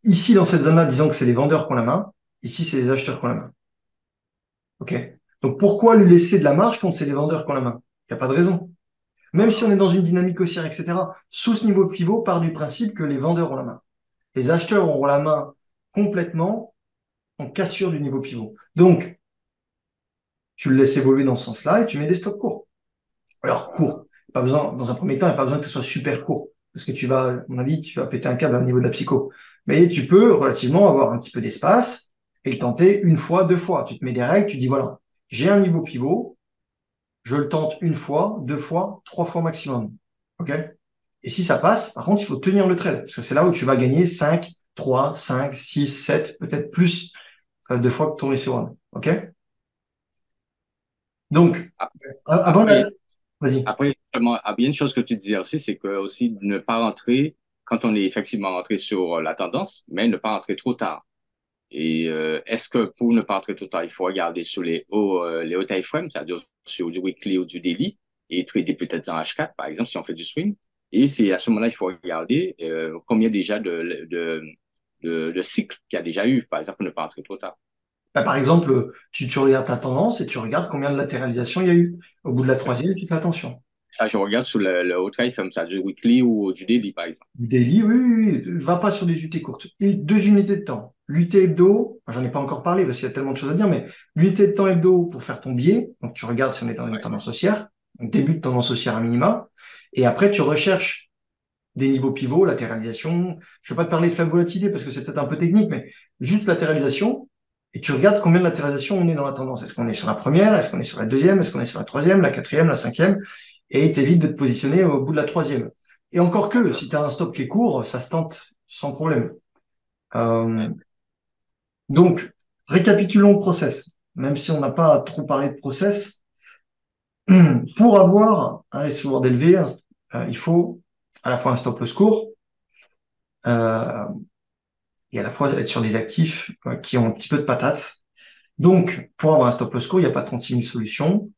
ici, dans cette zone-là, disons que c'est les vendeurs qui ont la main. Ici, c'est les acheteurs qui ont la main. OK? Donc, pourquoi lui laisser de la marge quand c'est les vendeurs qui ont la main? Il n'y a pas de raison. Même si on est dans une dynamique haussière, etc., sous ce niveau pivot, part du principe que les vendeurs ont la main. Les acheteurs auront la main complètement en cassure du niveau pivot. Donc, tu le laisses évoluer dans ce sens-là et tu mets des stops courts. Alors, court. Pas besoin, dans un premier temps, il n'y a pas besoin que ce soit super court. Parce que tu vas, à mon avis, tu vas péter un câble au niveau de la psycho. Mais tu peux relativement avoir un petit peu d'espace et le tenter une fois, deux fois. Tu te mets des règles, tu dis voilà, j'ai un niveau pivot, je le tente une fois, deux fois, trois fois maximum. OK? Et si ça passe, par contre, il faut tenir le trade. Parce que c'est là où tu vas gagner 5, 3, 5, 6, 7, peut-être plus de fois que ton risk reward. OK? Donc, avant Après, d'aller, vas-y. après, justement, il y a une chose que tu disais aussi, c'est que aussi ne pas rentrer quand on est effectivement rentré sur la tendance, mais ne pas rentrer trop tard. Et est-ce que pour ne pas rentrer trop tard, il faut regarder sur les hauts time frames, c'est-à-dire sur du weekly ou du daily, et trader peut-être dans H4, par exemple, si on fait du swing. Et c'est à ce moment-là, il faut regarder combien déjà de cycles qu'il y a déjà eu, par exemple, pour ne pas rentrer trop tard. Bah, par exemple, tu regardes ta tendance et tu regardes combien de latéralisation il y a eu. Au bout de la troisième, tu fais attention. Ça, je regarde sur le haut time frame, c'est-à-dire du weekly ou du daily, par exemple. Du daily, oui, oui, oui. Va pas sur des unités courtes. Deux unités de temps. L'unité hebdo, j'en ai pas encore parlé parce qu'il y a tellement de choses à dire, mais l'unité de temps hebdo pour faire ton biais, donc tu regardes si on est dans une Ouais. tendance haussière, donc début de tendance haussière à minima, et après tu recherches des niveaux pivots, latéralisation. Je vais pas te parler de faible volatilité parce que c'est peut-être un peu technique, mais juste latéralisation. Et tu regardes combien de latéralisation on est dans la tendance. Est-ce qu'on est sur la première? Est-ce qu'on est sur la deuxième? Est-ce qu'on est sur la troisième, la quatrième, la cinquième? Et t'évites de te positionner au bout de la troisième. Et encore que, si tu as un stop qui est court, ça se tente sans problème. Euh, donc, récapitulons le process. Même si on n'a pas trop parlé de process, pour avoir un risk reward élevé, il faut à la fois un stop loss court, euh, et à la fois être sur des actifs qui ont un petit peu de patate. Donc, pour avoir un stop loss court, il n'y a pas 36 000 solutions.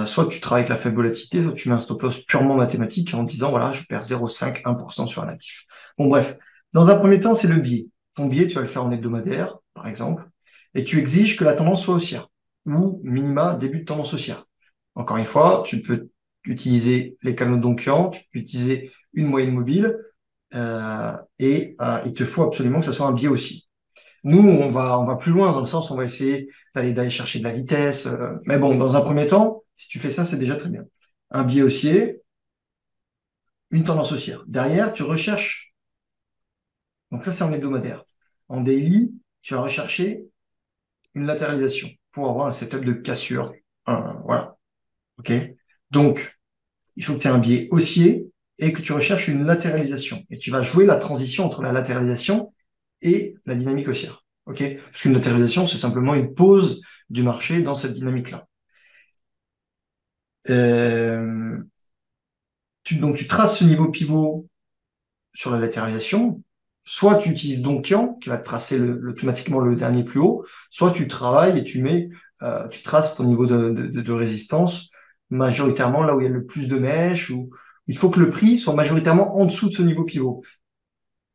Soit tu travailles avec la faible volatilité, soit tu mets un stop loss purement mathématique en disant, voilà, je perds 0,5, 1% sur un actif. Bon, bref. Dans un premier temps, c'est le biais. Ton biais, tu vas le faire en hebdomadaire, par exemple, et tu exiges que la tendance soit haussière, ou minima début de tendance haussière. Encore une fois, tu peux utiliser les canaux de Donchian, tu peux utiliser une moyenne mobile, et il te faut absolument que ça soit un biais aussi. Nous, on va plus loin dans le sens, on va essayer d'aller chercher de la vitesse. Mais bon, dans un premier temps, si tu fais ça, c'est déjà très bien. Un biais haussier, une tendance haussière. Derrière, tu recherches. Donc ça, c'est en hebdomadaire. En daily, tu vas rechercher une latéralisation pour avoir un setup de cassure. Voilà. OK? Donc, il faut que tu aies un biais haussier et que tu recherches une latéralisation. Et tu vas jouer la transition entre la latéralisation et la dynamique haussière. OK? Parce qu'une latéralisation, c'est simplement une pause du marché dans cette dynamique-là. Euh, donc, tu traces ce niveau pivot sur la latéralisation. Soit tu utilises Donchian, qui va te tracer automatiquement le dernier plus haut, soit tu travailles et tu traces ton niveau de résistance majoritairement là où il y a le plus de mèches, ou il faut que le prix soit majoritairement en dessous de ce niveau pivot.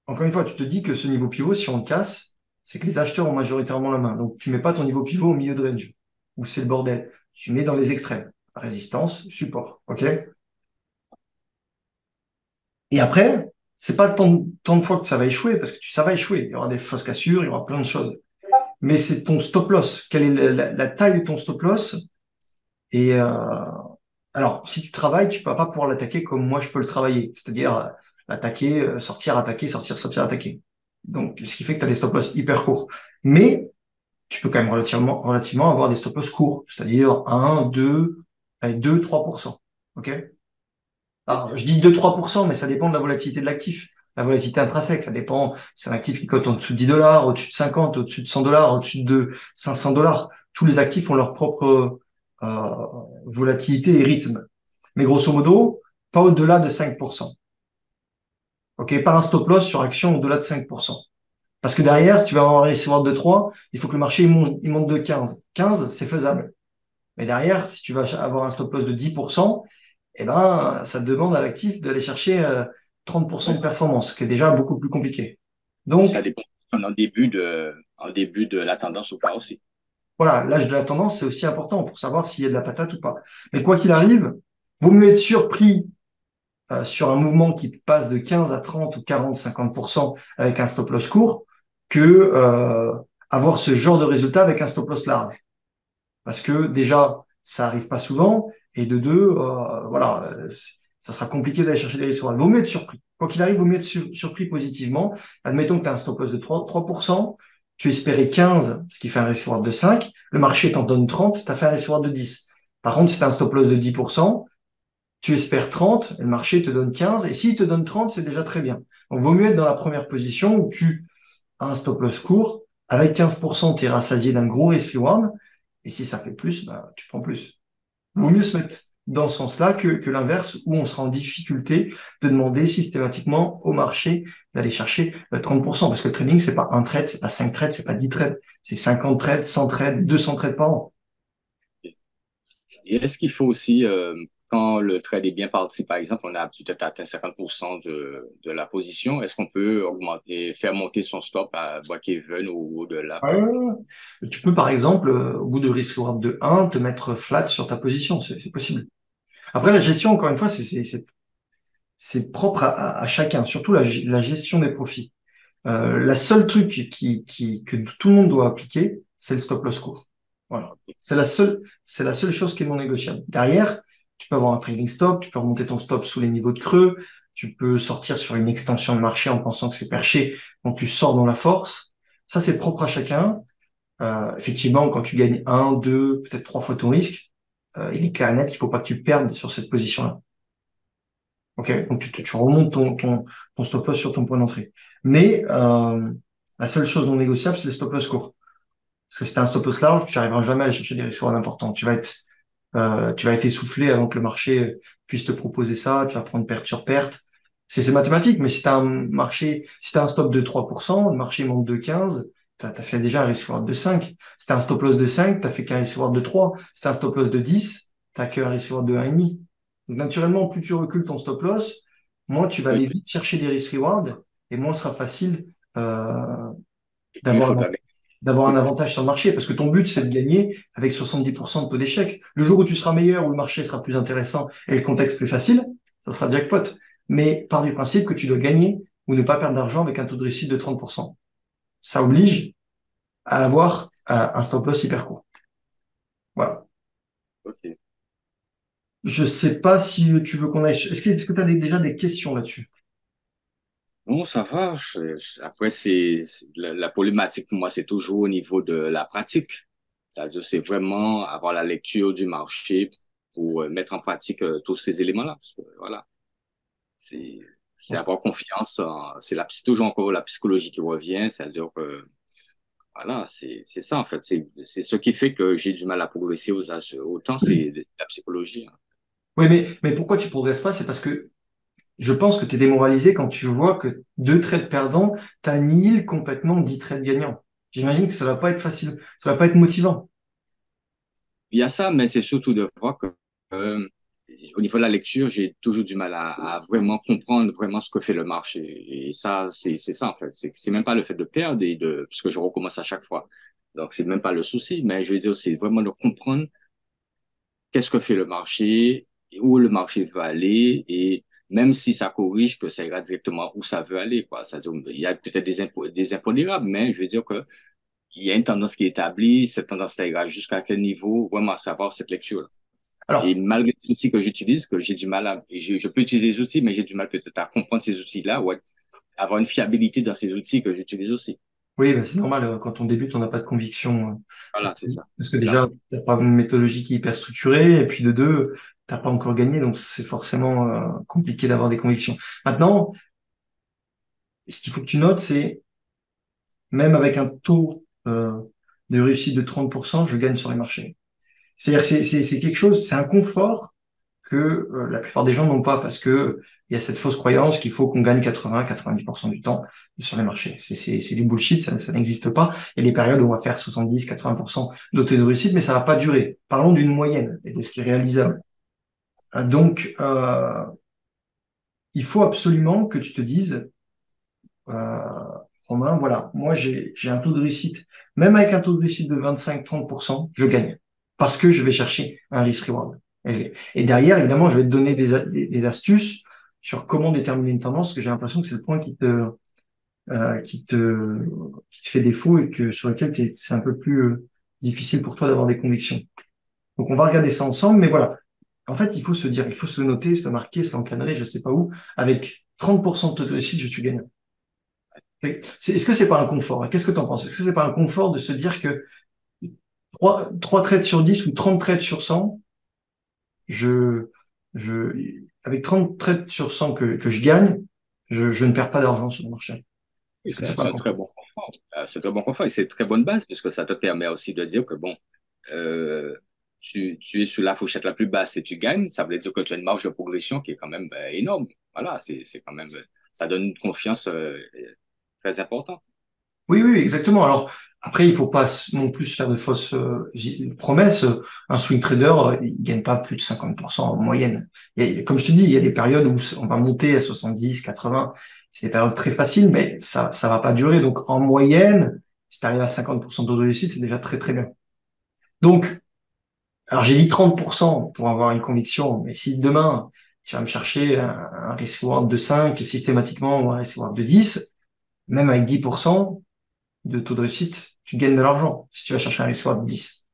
Encore une fois, tu te dis que ce niveau pivot, si on le casse, c'est que les acheteurs ont majoritairement la main. Donc, tu mets pas ton niveau pivot au milieu de range, où c'est le bordel. Tu mets dans les extrêmes. Résistance, support. OK? Et après, c'est pas tant de fois que ça va échouer, parce que ça va échouer. Il y aura des fausses cassures, il y aura plein de choses. Mais c'est ton stop loss. Quelle est la taille de ton stop loss? Et alors, si tu travailles, tu vas pas pouvoir l'attaquer comme moi je peux le travailler. C'est-à-dire attaquer, attaquer, sortir, sortir, attaquer. Donc, ce qui fait que tu as des stop loss hyper courts. Mais tu peux quand même relativement avoir des stop loss courts. C'est-à-dire 1, 2, allez, 2, 3%. OK? Alors, je dis 2-3%, mais ça dépend de la volatilité de l'actif. La volatilité intrinsèque, ça dépend. C'est un actif qui cote en dessous de 10 dollars, au-dessus de 50, au-dessus de 100 dollars, au-dessus de 500 dollars. Tous les actifs ont leur propre volatilité et rythme. Mais grosso modo, pas au-delà de 5%. OK? Pas un stop loss sur action au-delà de 5%. Parce que derrière, si tu veux avoir un recevoir de 3, il faut que le marché il monte de 15. 15, c'est faisable. Mais derrière, si tu vas avoir un stop loss de 10%, eh ben, ça te demande à l'actif d'aller chercher 30% Ouais. de performance, ce qui est déjà beaucoup plus compliqué. Et ça Donc, dépend en début de la tendance ou pas aussi. voilà, l'âge de la tendance, c'est aussi important pour savoir s'il y a de la patate ou pas. Mais quoi qu'il arrive, vaut mieux être surpris sur un mouvement qui passe de 15 à 30 ou 40, 50% avec un stop loss court que avoir ce genre de résultat avec un stop loss large. Parce que déjà, ça arrive pas souvent, et de deux, voilà, ça sera compliqué d'aller chercher des risques. Vaut mieux être surpris. Quoi qu'il arrive, vaut mieux être surpris positivement. Admettons que tu as un stop loss de 3%, tu espérais 15, ce qui fait un risque reward de 5. Le marché t'en donne 30, tu as fait un risque reward de 10. Par contre, si tu as un stop loss de 10%, tu espères 30, et le marché te donne 15, et s'il te donne 30, c'est déjà très bien. Donc, vaut mieux être dans la première position où tu as un stop loss court. Avec 15%, tu es rassasié d'un gros risk reward. Et si ça fait plus, bah, tu prends plus. Vaut mieux se mettre dans ce sens-là que l'inverse, où on sera en difficulté de demander systématiquement au marché d'aller chercher 30%. Parce que le trading, c'est pas un trade, c'est pas 5 trades, c'est pas 10 trades. C'est 50 trades, 100 trades, 200 trades par an. Et est-ce qu'il faut aussi, quand le trade est bien parti, par exemple, on a peut-être atteint 50% de la position, est-ce qu'on peut augmenter, faire monter son stop à break-even ou au-delà, Ouais, par ouais, exemple? ouais. Tu peux, par exemple, au bout de risk reward de 1, te mettre flat sur ta position. C'est possible. Après, la gestion, encore une fois, c'est propre à chacun, surtout la gestion des profits. La seule truc que tout le monde doit appliquer, c'est le stop loss court. Voilà. C'est la seule chose qui est non négociable. Derrière, tu peux avoir un trading stop, tu peux remonter ton stop sous les niveaux de creux, tu peux sortir sur une extension de marché en pensant que c'est perché, donc tu sors dans la force. Ça, c'est propre à chacun. Effectivement, quand tu gagnes un, deux, peut-être trois fois ton risque, il est clair et net qu'il faut pas que tu perdes sur cette position-là. Ok, donc tu remontes ton stop loss sur ton point d'entrée. Mais la seule chose non négociable, c'est le stop loss court. Parce que si tu as un stop loss large, tu n'arriveras jamais à aller chercher des risques importants. Tu vas être essoufflé avant que le marché puisse te proposer ça. Tu vas prendre perte sur perte. C'est mathématique, mais si tu as un marché, si tu as un stop de 3%, le marché monte de 15, tu as fait déjà un risque reward de 5. Si tu as un stop loss de 5, tu as fait qu'un risque reward de 3. Si tu as un stop loss de 10, tu n'as qu'un risque reward de 1,5. Donc naturellement, plus tu recules ton stop loss, moins tu vas Oui, aller vite chercher des risques rewards et moins ce sera facile et plus il d'avoir faudra gagner. d'avoir un avantage sur le marché, parce que ton but, c'est de gagner avec 70% de taux d'échec. Le jour où tu seras meilleur, où le marché sera plus intéressant et le contexte plus facile, ça sera jackpot. Mais par du principe que tu dois gagner ou ne pas perdre d'argent avec un taux de réussite de 30%. Ça oblige à avoir un stop loss hyper court. Voilà. OK. Je sais pas si tu veux qu'on aille. Est-ce que tu as déjà des questions là-dessus? Bon, ça va. Après, la problématique pour moi, c'est toujours au niveau de la pratique. C'est-à-dire, c'est vraiment avoir la lecture du marché pour mettre en pratique tous ces éléments-là. Parce que, voilà, c'est, c'est avoir confiance. C'est toujours encore la psychologie qui revient. C'est-à-dire que, voilà, c'est ça, en fait. C'est ce qui fait que j'ai du mal à progresser autant, c'est la psychologie, hein. Oui, mais pourquoi tu progresses pas? C'est parce que je pense que tu es démoralisé quand tu vois que deux trades perdants t'annihilent complètement 10 trades gagnants. J'imagine que ça va pas être facile, ça va pas être motivant. Il y a ça, mais c'est surtout de voir que, euh, au niveau de la lecture, j'ai toujours du mal à vraiment comprendre vraiment ce que fait le marché. Et ça, c'est ça, en fait. C'est même pas le fait de perdre parce que je recommence à chaque fois. Donc, c'est même pas le souci, mais je veux dire, c'est vraiment de comprendre qu'est-ce que fait le marché, où le marché veut aller, et même si ça corrige, que ça ira directement où ça veut aller, quoi. C'est-à-dire, il y a peut-être des impondérables, mais je veux dire que il y a une tendance qui est établie, cette tendance ira jusqu'à quel niveau, vraiment savoir cette lecture-là. Et Alors, malgré les outils que j'utilise, que j'ai du mal et je peux utiliser les outils, mais j'ai du mal peut-être à comprendre ces outils-là ou à avoir une fiabilité dans ces outils que j'utilise aussi. oui, bah, c'est normal, quand on débute, on n'a pas de conviction. Voilà, c'est ça. Parce que C'est ça. déjà, t'as pas une méthodologie qui est hyper structurée, et puis de deux, t'as pas encore gagné, donc c'est forcément compliqué d'avoir des convictions. Maintenant, ce qu'il faut que tu notes, c'est même avec un taux de réussite de 30%, je gagne sur les marchés. C'est-à-dire que c'est quelque chose, c'est un confort que la plupart des gens n'ont pas parce que il y a cette fausse croyance qu'il faut qu'on gagne 80-90% du temps sur les marchés. C'est du bullshit, ça n'existe pas. Il y a des périodes où on va faire 70-80% de taux de réussite, mais ça va pas durer. Parlons d'une moyenne et de ce qui est réalisable. Donc, il faut absolument que tu te dises, euh, Romain, voilà, moi j'ai un taux de réussite, même avec un taux de réussite de 25-30%, je gagne. Parce que je vais chercher un risk-reward élevé. Et derrière, évidemment, je vais te donner des astuces sur comment déterminer une tendance, parce que j'ai l'impression que c'est le point euh, qui te, qui te fait défaut et que sur lequel c'est un peu plus difficile pour toi d'avoir des convictions. Donc, on va regarder ça ensemble, mais voilà. En fait, il faut se dire, il faut se le noter, se le marquer, se l'encadrer, je sais pas où. Avec 30% de taux de réussite, je suis gagnant. Est-ce que c'est pas un confort? Qu'est-ce que tu en penses? Est-ce que c'est pas un confort de se dire que 3 trades sur 10 ou 30 trades sur 100, je, avec 30 trades sur 100 que je gagne, je ne perds pas d'argent sur le marché. Et Est-ce que c'est pas c'est un un très confort? bon confort. C'est un très bon confort et c'est une très bonne base puisque ça te permet aussi de dire que bon, euh, tu es sur la fourchette la plus basse et tu gagnes. Ça veut dire que tu as une marge de progression qui est quand même énorme. Voilà, c'est quand même, ça donne une confiance très importante. Oui, oui, exactement. Alors, après, il faut pas non plus se faire de fausses promesses. Un swing trader, il gagne pas plus de 50% en moyenne. Comme je te dis, il y a des périodes où on va monter à 70, 80. C'est des périodes très faciles, mais ça va pas durer. Donc, en moyenne, si tu arrives à 50% de taux de réussite, c'est déjà très, très bien. Donc, alors j'ai dit 30% pour avoir une conviction, mais si demain, tu vas me chercher un risk reward de 5 systématiquement ou un risk reward de 10, même avec 10%, de taux de réussite, tu gagnes de l'argent si tu vas chercher un risk reward de 10.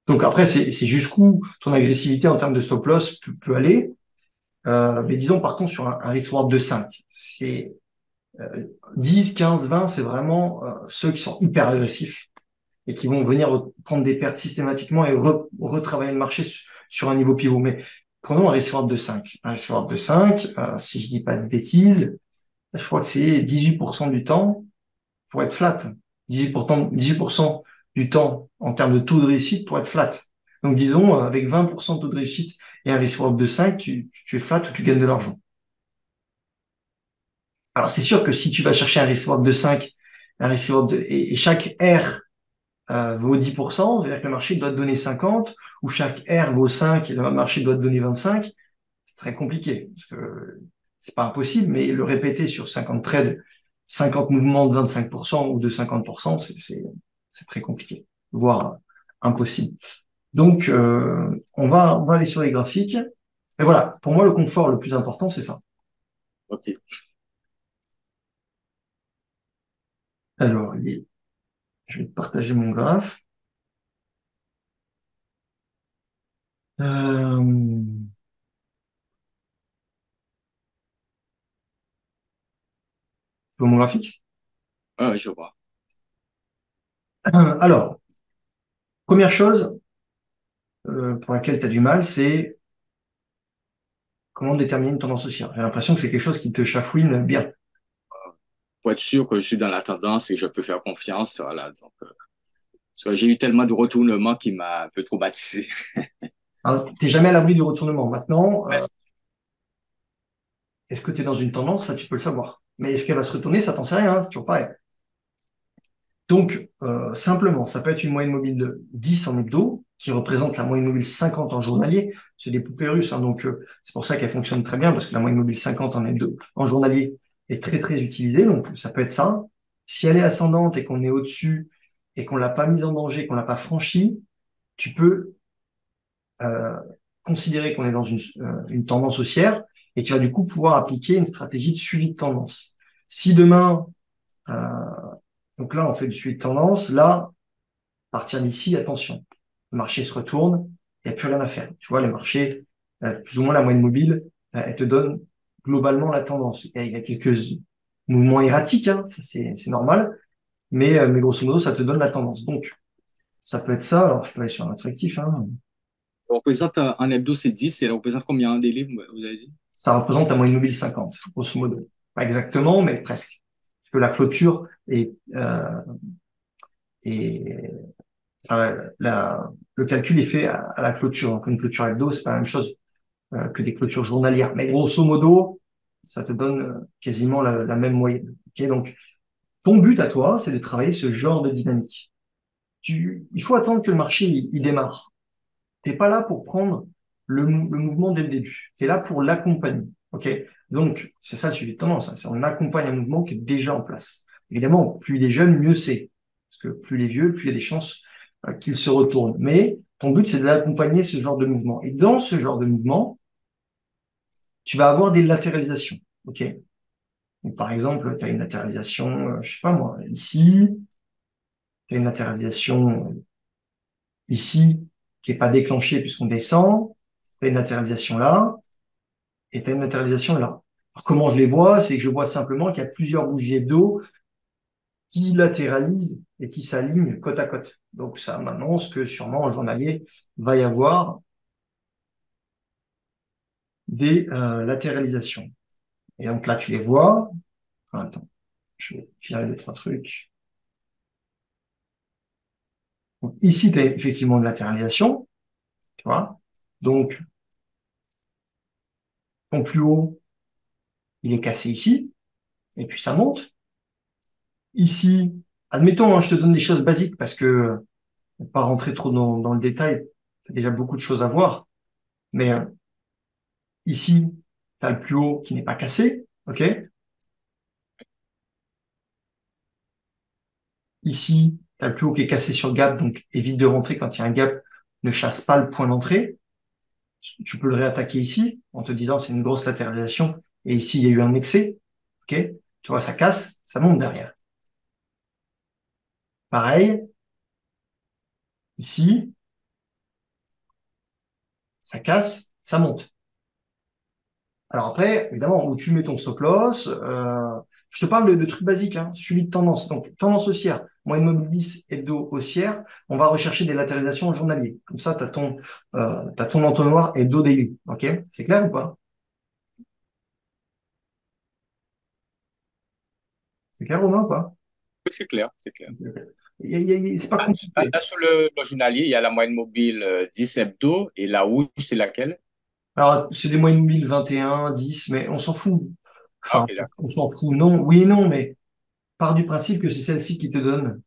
Donc après, c'est jusqu'où ton agressivité en termes de stop loss peut aller. Mais disons, partons sur un risk reward de 5. C'est 10, 15, 20, c'est vraiment ceux qui sont hyper agressifs et qui vont venir prendre des pertes systématiquement et retravailler le marché sur un niveau pivot. Mais prenons un risk reward de 5. Un risk reward de 5, si je dis pas de bêtises, je crois que c'est 18% du temps pour être flat. 18% du temps en termes de taux de réussite pour être flat. Donc disons, avec 20% de taux de réussite et un risk reward de 5, tu es flat ou tu gagnes de l'argent. Alors c'est sûr que si tu vas chercher un risk reward de 5, un risk reward et chaque R vaut 10%, c'est-à-dire que le marché doit te donner 50, ou chaque R vaut 5 et le marché doit te donner 25, c'est très compliqué, parce que c'est pas impossible, mais le répéter sur 50 trades, 50 mouvements de 25% ou de 50%, c'est très compliqué, voire impossible. Donc, on va aller sur les graphiques. Et voilà, pour moi, le confort le plus important, c'est ça. OK. Alors, je vais partager mon graphe. Euh, mon graphique. Ouais, je vois. Alors, première chose pour laquelle tu as du mal, c'est comment déterminer une tendance haussière. J'ai l'impression que c'est quelque chose qui te chafouine bien. Pour être sûr que je suis dans la tendance et que je peux faire confiance, voilà. Donc, parce que j'ai eu tellement de retournements qui m'a un peu traumatisé. Alors, t'es jamais à l'abri du retournement. Maintenant, est-ce que tu es dans une tendance? Ça, tu peux le savoir. Mais est-ce qu'elle va se retourner? Ça, t'en sais rien, hein, c'est toujours pareil. Donc, simplement, ça peut être une moyenne mobile de 10 en hebdo, qui représente la moyenne mobile 50 en journalier. C'est des poupées russes, hein, donc c'est pour ça qu'elle fonctionne très bien, parce que la moyenne mobile 50 en hebdo, en journalier, est très, très utilisée. Donc, ça peut être ça. Si elle est ascendante et qu'on est au-dessus et qu'on l'a pas mise en danger, qu'on l'a pas franchie, tu peux euh, considérer qu'on est dans une tendance haussière et tu vas du coup pouvoir appliquer une stratégie de suivi de tendance. Si demain, euh, donc là, on fait du suivi de tendance, là, à partir d'ici, attention, le marché se retourne, il n'y a plus rien à faire. Tu vois, les marchés, plus ou moins la moyenne mobile, elle te donne globalement la tendance. Il y a quelques mouvements erratiques, hein, ça c'est normal, mais grosso modo, ça te donne la tendance. Donc, ça peut être ça. Alors, je peux aller sur un autre actif, hein. Ça représente un hebdo, c'est 10 et elle représente combien en délai, vous avez dit? Ça représente la moyenne mobile 50, grosso modo. Pas exactement, mais presque. Parce que la clôture est enfin, le calcul est fait à la clôture. Donc, une clôture hebdo, c'est pas la même chose que des clôtures journalières. Mais grosso modo, ça te donne quasiment la même moyenne. Ok, donc, ton but à toi, c'est de travailler ce genre de dynamique. Il faut attendre que le marché il démarre. T'es pas là pour prendre le mouvement dès le début. Tu es là pour l'accompagner. Ok. Donc, c'est ça le suivi de tendance, hein. C'est on accompagne un mouvement qui est déjà en place. Évidemment, plus il est jeune, mieux c'est. Parce que plus il est vieux, plus il y a des chances qu'il se retourne. Mais ton but, c'est d'accompagner ce genre de mouvement. Et dans ce genre de mouvement, tu vas avoir des latéralisations. Ok. Donc, par exemple, tu as une latéralisation, je sais pas moi, ici, tu as une latéralisation ici, qui est pas déclenché puisqu'on descend, tu as une latéralisation là, et tu as une latéralisation là. Alors, comment je les vois? C'est que je vois simplement qu'il y a plusieurs bougies hebdo qui latéralisent et qui s'alignent côte à côte. Donc ça m'annonce que sûrement en journalier, il va y avoir des latéralisations. Et donc là, tu les vois. Attends, je vais virer deux, trois trucs. Donc, ici, tu as effectivement une latéralisation, tu vois. Donc, ton plus haut, il est cassé ici, et puis ça monte. Ici, admettons, hein, je te donne des choses basiques parce que pas rentrer trop dans le détail, tu as déjà beaucoup de choses à voir. Mais ici, tu as le plus haut qui n'est pas cassé, ok? Ici, tu as le plus haut qui est cassé sur le gap, donc évite de rentrer quand il y a un gap, ne chasse pas le point d'entrée. Tu peux le réattaquer ici en te disant c'est une grosse latéralisation et ici il y a eu un excès, ok? Tu vois, ça casse, ça monte derrière. Pareil, ici, ça casse, ça monte. Alors après, évidemment, où tu mets ton stop loss, je te parle de trucs basiques, hein, suivi de tendance. Donc, tendance haussière, moyenne mobile 10, hebdo haussière, on va rechercher des latéralisations journaliers. Comme ça, t'as ton entonnoir hebdo daily. Ok? C'est clair ou pas? C'est clair Romain ou pas? Oui, c'est clair, c'est clair. C'est pas Là, compliqué. là, sur le journalier, il y a la moyenne mobile 10 hebdo et la rouge, c'est laquelle? Alors, c'est des moyennes mobiles 21, 10, mais on s'en fout. Ah, Enfin, ok, d'accord. on s'en fout. Non, oui et non, mais pars du principe que c'est celle-ci qui te donne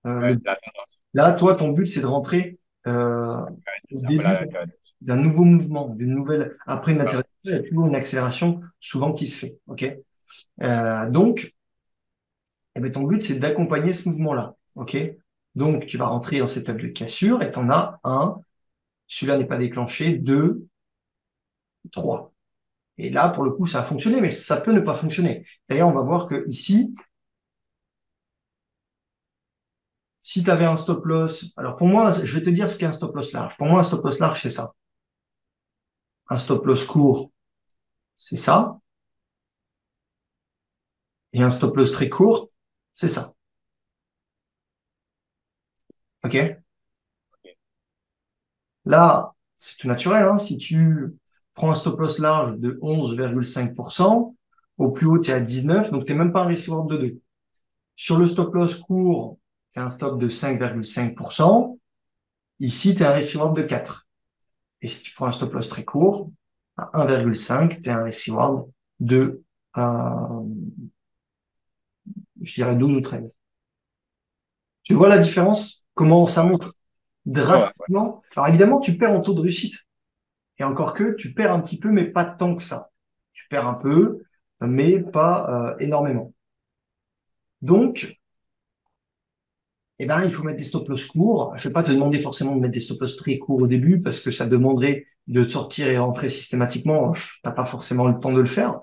Ouais, le. la tendance. Là, toi, ton but, c'est de rentrer Ouais, au c'est ça, voilà, début la tendance. d'un nouveau mouvement, d'une nouvelle. Après une Voilà. accélération, il y a toujours une accélération souvent qui se fait. Ok. Donc, eh ben, ton but, c'est d'accompagner ce mouvement-là. Ok. Donc, tu vas rentrer dans cette table de cassure et tu en as un. Celui-là n'est pas déclenché. Deux, trois. Et là, pour le coup, ça a fonctionné, mais ça peut ne pas fonctionner. D'ailleurs, on va voir que ici, si tu avais un stop loss, alors pour moi, je vais te dire ce qu'est un stop loss large. Pour moi, un stop loss large, c'est ça. Un stop loss court, c'est ça. Et un stop loss très court, c'est ça. OK? Là, c'est tout naturel, hein. Si tu prends un stop loss large de 11,5%, au plus haut, tu es à 19, donc tu n'es même pas un receivable de 2. Sur le stop loss court, tu as un stop de 5,5%. Ici, tu es un receivable de 4. Et si tu prends un stop loss très court, à 1,5, tu es un receivable de, je dirais 12 ou 13. Tu vois la différence? Comment ça Ouais, monte ouais, ouais, ouais. drastiquement? Alors évidemment, tu perds en taux de réussite. Et encore que, tu perds un petit peu, mais pas tant que ça. Tu perds un peu, mais pas énormément. Donc, eh ben, il faut mettre des stop loss courts. Je vais pas te demander forcément de mettre des stop loss très courts au début parce que ça demanderait de sortir et rentrer systématiquement. T'as pas forcément le temps de le faire.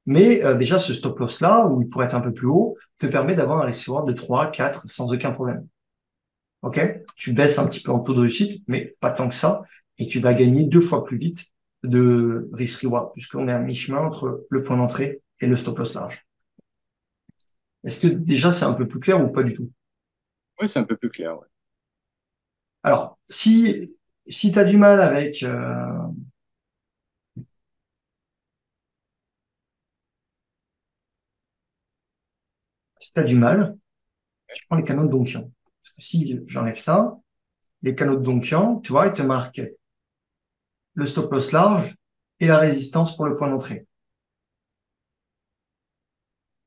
Mais déjà, ce stop loss-là, où il pourrait être un peu plus haut, te permet d'avoir un recevoir de 3, 4 sans aucun problème. OK? Tu baisses un petit peu en taux de réussite, mais pas tant que ça, et tu vas gagner 2 fois plus vite de risk-reward, puisqu'on est à mi-chemin entre le point d'entrée et le stop loss large. Est-ce que déjà c'est un peu plus clair ou pas du tout? Oui, c'est un peu plus clair, ouais. Alors, si tu as du mal avec si tu du mal, tu prends les canaux de Donquian. Parce que si j'enlève ça, les canaux de Donquian, tu vois, ils te marquent le stop loss large et la résistance pour le point d'entrée.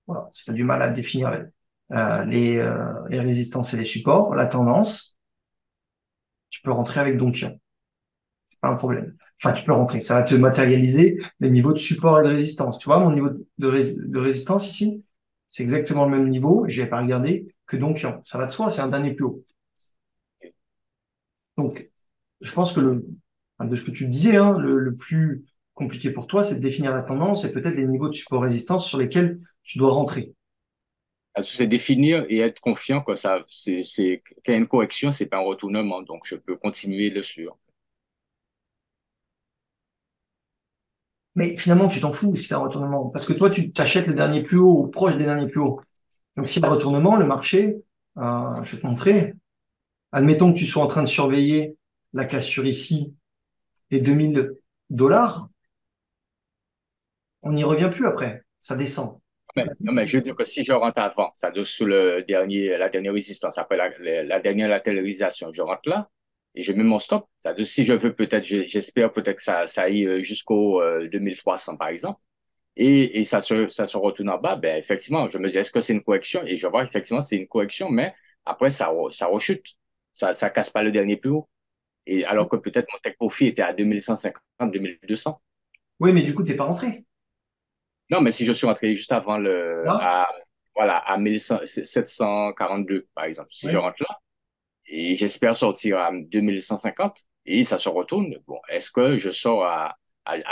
Voilà. Si tu as du mal à définir les résistances et les supports, la tendance, tu peux rentrer avec Donkian. C'est pas un problème. Enfin, tu peux rentrer. Ça va te matérialiser les niveaux de support et de résistance. Tu vois, mon niveau de résistance ici, c'est exactement le même niveau, je n'ai pas regardé, que Donkian. Ça va de soi, c'est un dernier plus haut. Donc, je pense que enfin, de ce que tu disais, hein, le plus compliqué pour toi, c'est de définir la tendance et peut-être les niveaux de support-résistance sur lesquels tu dois rentrer. C'est définir et être confiant que qu'il y a une correction, c'est pas un retournement, donc je peux continuer le suivre. Mais finalement, tu t'en fous si c'est un retournement. Parce que toi, tu t'achètes le dernier plus haut ou proche des derniers plus hauts. Donc, si y a un retournement, le marché, je vais te montrer. Admettons que tu sois en train de surveiller la cassure ici des 2000 $. On n'y revient plus après. Ça descend. Non, mais je veux dire que si je rentre avant, ça veut dire sous la dernière résistance, après la dernière latérisation, je rentre là et je mets mon stop. Ça veut dire si je veux peut-être, j'espère peut-être que ça aille jusqu'au 2300 par exemple. Et ça se retourne en bas, ben effectivement, je me dis, est-ce que c'est une correction? Et je vois effectivement c'est une correction, mais après, ça rechute. Ça casse pas le dernier plus haut. Et alors que peut-être mon take profit était à 2150, 2200. Oui, mais du coup, t'es pas rentré. Non, mais si je suis rentré juste avant Là? voilà, à 1742, par exemple, si je Oui. rentre là, et j'espère sortir à 2150, et ça se retourne, bon, est-ce que je sors à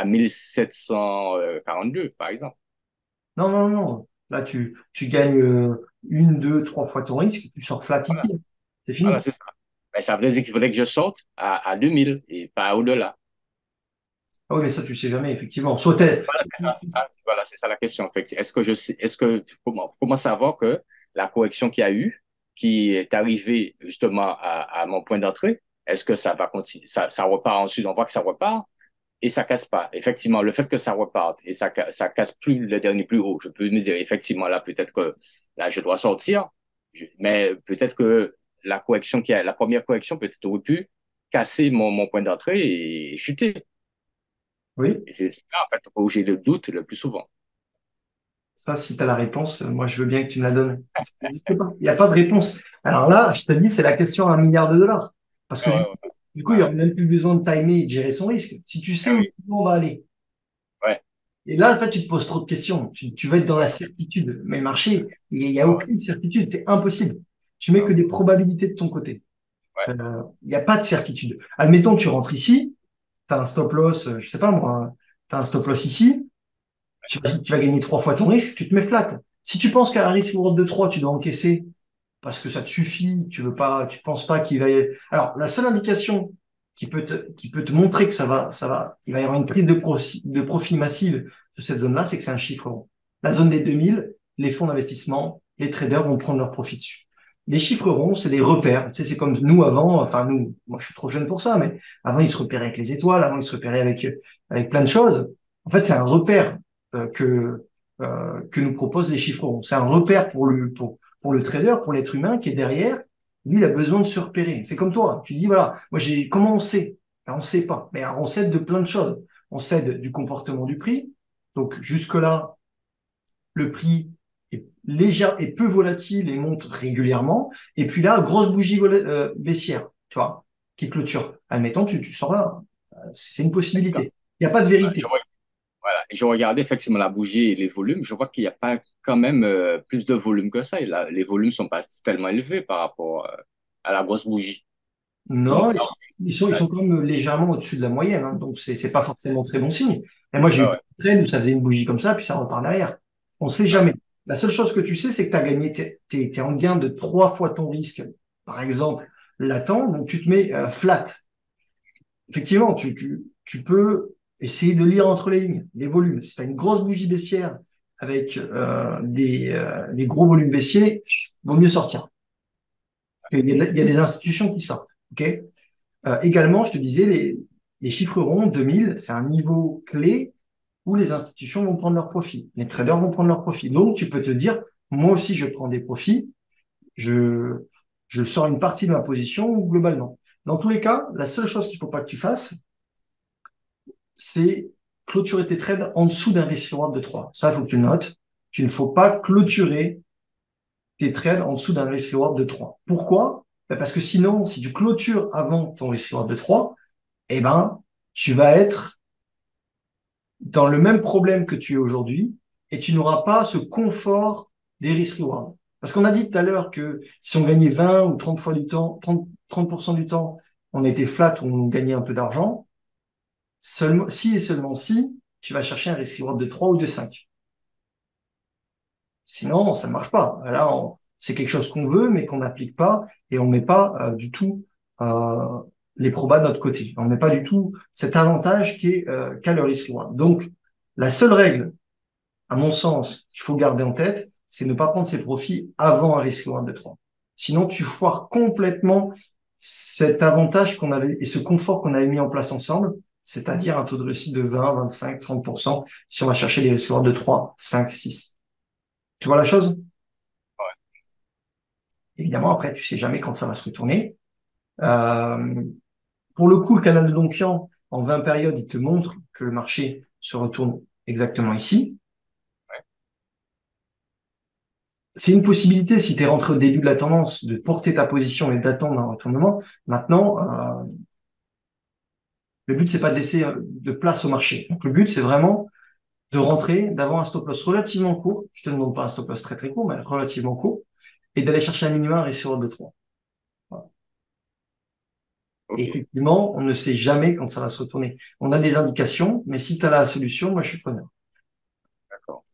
1742, par exemple? Non, non, non. Là, tu gagnes une, deux, trois fois ton risque. Tu sors flat Voilà, ici. C'est voilà, fini. c'est ça. Mais ça veut dire qu'il faudrait que je sorte à 2000 et pas au-delà. Ah oui, mais ça, tu sais jamais, effectivement. Soit t'es, Voilà, voilà, c'est ça la question. En fait, comment savoir que la correction qu'il y a eu, qui est arrivée justement à mon point d'entrée, est-ce que ça va continuer, ça repart ensuite, on voit que ça repart et ça casse pas. Effectivement, le fait que ça reparte et ça casse plus le dernier plus haut, je peux me dire, effectivement, là, peut-être que là, je dois sortir, mais peut-être que la première correction peut-être aurait pu casser mon point d'entrée et chuter. oui. Et c'est là, en fait, où j'ai le doute le plus souvent. Ça, si tu as la réponse, moi, je veux bien que tu me la donnes. Ça n'existe pas. Il n'y a pas de réponse. Alors là, je te dis, c'est la question à 1 milliard de dollars. Parce que Ouais, du ouais, coup, ouais. du coup, il n'y Voilà. aurait même plus besoin de timer et de gérer son risque. Si tu sais Ah où oui, on va aller. ouais, Et là, en fait, tu te poses trop de questions. Tu vas être dans la ouais, certitude. Mais le marché, il n'y a ouais, ouais, aucune certitude. C'est impossible. Tu mets non, que des probabilités de ton côté. ouais, Il n'y a pas de certitude. Admettons que tu rentres ici, tu as un stop loss, je sais pas moi, tu as un stop loss ici, tu vas gagner 3 fois ton risque, tu te mets flat. Si tu penses qu'à un risque reward de 3 tu dois encaisser parce que ça te suffit, tu veux pas, tu penses pas qu'il va y... Alors, la seule indication qui peut te montrer que il va y avoir une prise de profit massive de cette zone-là, c'est que c'est un chiffre rond. La zone des 2000, les fonds d'investissement, les traders vont prendre leur profit dessus. Les chiffres ronds, c'est des repères. Tu sais, c'est comme nous avant, enfin nous, moi je suis trop jeune pour ça, mais avant ils se repéraient avec les étoiles, avant ils se repéraient avec plein de choses. En fait, c'est un repère que nous proposent les chiffres ronds. C'est un repère pour le trader, pour l'être humain qui est derrière. Lui, il a besoin de se repérer. C'est comme toi. Tu dis, voilà, moi, comment on sait? Ben, on sait pas. Mais on sait de plein de choses. On sait du comportement du prix. Donc, jusque-là, le prix est léger et peu volatile et monte régulièrement. Et puis là, grosse bougie baissière, tu vois, qui clôture. Admettons, tu sors là. C'est une d'accord. possibilité. Il n'y a pas de Ouais, vérité. voilà. Et je regardais effectivement la bougie et les volumes. Je vois qu'il n'y a pas quand même plus de volume que ça. Et là, les volumes sont pas tellement élevés par rapport à la grosse bougie. Non, Donc, là aussi, ils ouais, sont quand même légèrement au-dessus de la moyenne, hein, donc c'est pas forcément très bon signe. Et moi, j'ai ouais, eu ouais, plein de trades où ça faisait une bougie comme ça, puis ça repart derrière. On sait ouais, jamais. La seule chose que tu sais, c'est que tu as gagné, t'es en gain de 3 fois ton risque, par exemple, latent, donc tu te mets flat. Effectivement, tu peux essayer de lire entre les lignes, les volumes. Si tu as une grosse bougie baissière avec des gros volumes baissiers, vaut mieux sortir. Il y a des institutions qui sortent. Ok. Également, je te disais, les chiffres ronds, 2000, c'est un niveau clé où les institutions vont prendre leurs profits. Les traders vont prendre leurs profits. Donc, tu peux te dire, moi aussi, je prends des profits, je, je sors une partie de ma position globalement. Dans tous les cas, la seule chose qu'il ne faut pas que tu fasses, c'est clôturer tes trades en dessous d'un risk reward de 3. Ça, il faut que tu le notes. Tu ne faut pas clôturer tes trades en dessous d'un risk reward de 3. Pourquoi? Ben, parce que sinon, si tu clôtures avant ton risk reward de 3, eh ben, tu vas être dans le même problème que tu es aujourd'hui et tu n'auras pas ce confort des risk reward. Parce qu'on a dit tout à l'heure que si on gagnait 20 ou 30 fois du temps, 30% du temps, on était flat ou on gagnait un peu d'argent, seulement, si et seulement si, tu vas chercher un risk reward de 3 ou de 5. Sinon, ça ne marche pas. Là, c'est quelque chose qu'on veut, mais qu'on n'applique pas et on ne met pas du tout euh, les probas de notre côté. On ne met pas du tout cet avantage qui est qu'a le risk reward. Donc, la seule règle, à mon sens, qu'il faut garder en tête, c'est ne pas prendre ses profits avant un risk reward de 3. Sinon, tu foires complètement cet avantage qu'on avait et ce confort qu'on avait mis en place ensemble, c'est-à-dire un taux de réussite de 20, 25, 30% si on va chercher des risk rewards de 3, 5, 6. Tu vois la chose? Évidemment, après, tu sais jamais quand ça va se retourner. Euh, pour le coup, le canal de Donkian, en 20 périodes, il te montre que le marché se retourne exactement ici. C'est une possibilité, si tu es rentré au début de la tendance, de porter ta position et d'attendre un retournement. Maintenant, le but, c'est pas de laisser de place au marché. Donc, le but, c'est vraiment de rentrer, d'avoir un stop loss relativement court. Je te demande pas un stop loss très très court, mais relativement court, et d'aller chercher un minimum un risque de 3. Voilà. Et OK, effectivement, on ne sait jamais quand ça va se retourner. On a des indications, mais si tu as la solution, moi, je suis preneur. d'accord.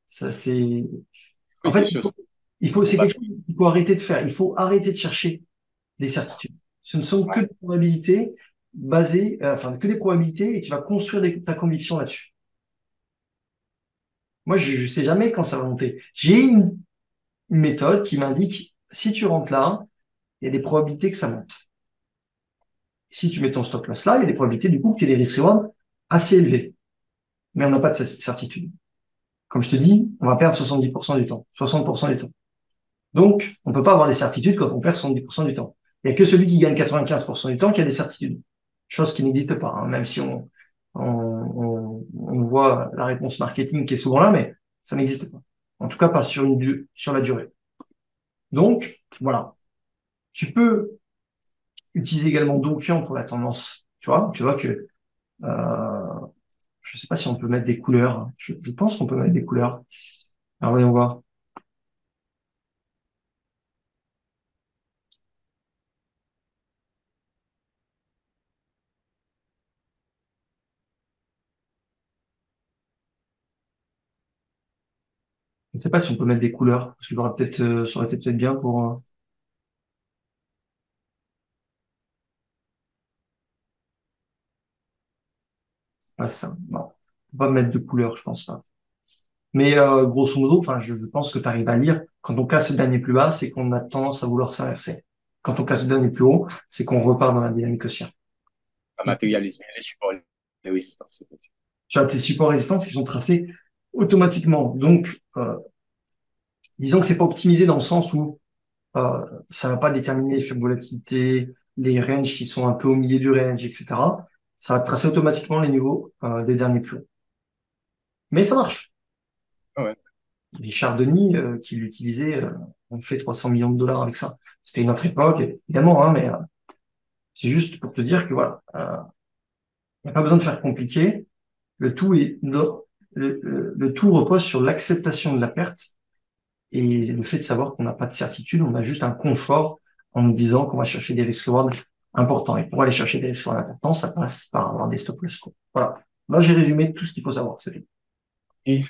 Ça, c'est, en Oui, c'est fait, sûr. c'est quelque chose qu'il faut arrêter de faire. Il faut arrêter de chercher des certitudes. Ce ne sont que Ouais, des probabilités basées, enfin, que des probabilités et tu vas construire ta conviction là-dessus. Moi, je sais jamais quand ça va monter. J'ai une méthode qui m'indique, si tu rentres là, il y a des probabilités que ça monte. Si tu mets ton stop loss là, il y a des probabilités du coup que tu aies des risques reward assez élevés. Mais on n'a pas de certitude. Comme je te dis, on va perdre 70% du temps, 60% du temps. Donc, on ne peut pas avoir des certitudes quand on perd 70% du temps. Il n'y a que celui qui gagne 95% du temps qui a des certitudes. Chose qui n'existe pas, hein, même si on voit la réponse marketing qui est souvent là, mais ça n'existe pas. En tout cas, pas sur la durée. Donc, voilà. Tu peux utiliser également Donkian pour la tendance. Tu vois que, je sais pas si on peut mettre des couleurs. Je pense qu'on peut mettre des couleurs. Alors, voyons voir. Je ne sais pas si on peut mettre des couleurs, parce que ça aurait été peut-être bien pour, pas ça. Non. On peut pas mettre de couleurs, je pense pas. Mais, grosso modo, enfin, je pense que tu arrives à lire. Quand on casse le dernier plus bas, c'est qu'on a tendance à vouloir s'inverser. Quand on casse le dernier plus haut, c'est qu'on repart dans la dynamique haussière. ça matérialise bien les supports, les résistances, effectivement. Tu as tes supports résistances qui sont tracés automatiquement. Donc, disons que c'est pas optimisé dans le sens où ça va pas déterminer les faibles volatilités, les ranges qui sont un peu au milieu du range, etc. Ça va tracer automatiquement les niveaux des derniers plus hauts. Mais ça marche. Ah ouais, Richard Denis, qui l'utilisait, ont fait 300 millions de dollars avec ça. C'était une autre époque, évidemment, hein, mais c'est juste pour te dire que voilà, il n'y a pas besoin de faire compliqué. Le tout est, le tout repose sur l'acceptation de la perte et le fait de savoir qu'on n'a pas de certitude, on a juste un confort en nous disant qu'on va chercher des risques rewards importants. Et pour aller chercher des risques rewards importants, ça passe par avoir des stop loss. Voilà. Là, j'ai résumé tout ce qu'il faut savoir. C'est tout. et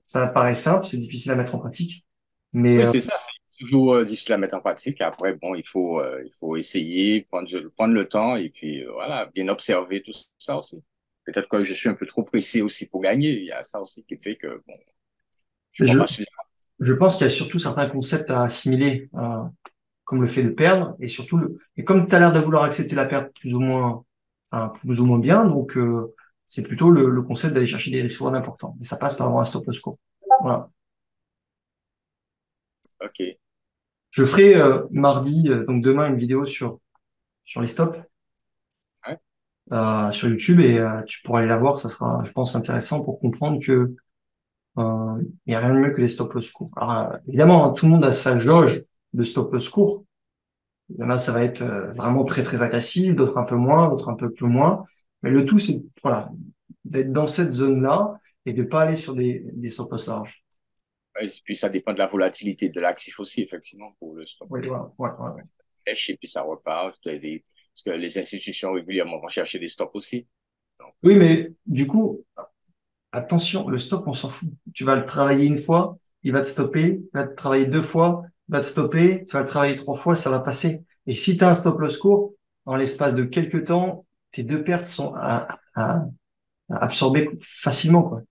Ça paraît simple, c'est difficile à mettre en pratique, mais oui, c'est ça, c'est toujours difficile à mettre en pratique. Après, bon, il faut essayer, prendre le temps et puis voilà, bien observer tout ça aussi. Peut-être que je suis un peu trop pressé aussi pour gagner. Il y a ça aussi qui fait que, bon, je je, prends pas suffisamment. je pense qu'il y a surtout certains concepts à assimiler, comme le fait de perdre, et surtout et comme tu as l'air de vouloir accepter la perte plus ou moins, enfin, plus ou moins bien, donc c'est plutôt le concept d'aller chercher des risques importants. Et ça passe par avoir un stop loss court. Voilà. OK. Je ferai mardi, donc demain, une vidéo sur les stops Ouais. sur YouTube et tu pourras aller la voir. Ça sera, je pense, intéressant pour comprendre que il n'y a rien de mieux que les stop loss courts. Alors, évidemment, hein, tout le monde a sa jauge de stop loss court. Il y en a, ça va être vraiment très très agressif, d'autres un peu moins, d'autres un peu plus moins. Mais le tout, c'est voilà, d'être dans cette zone-là et de pas aller sur des stop loss larges. Ouais, et puis ça dépend de la volatilité de l'actif aussi, effectivement, pour le stock. Oui, voilà, ouais, ouais, ouais. Pêche et puis ça repart. Parce que les institutions régulièrement vont chercher des stocks aussi. Donc, Oui, mais du coup, attention, le stop, on s'en fout. Tu vas le travailler une fois, il va te stopper, il va te travailler deux fois, il va te stopper, tu vas le travailler trois fois, ça va passer. Et si tu as un stop loss court, en l'espace de quelques temps, tes deux pertes sont à absorber facilement, quoi.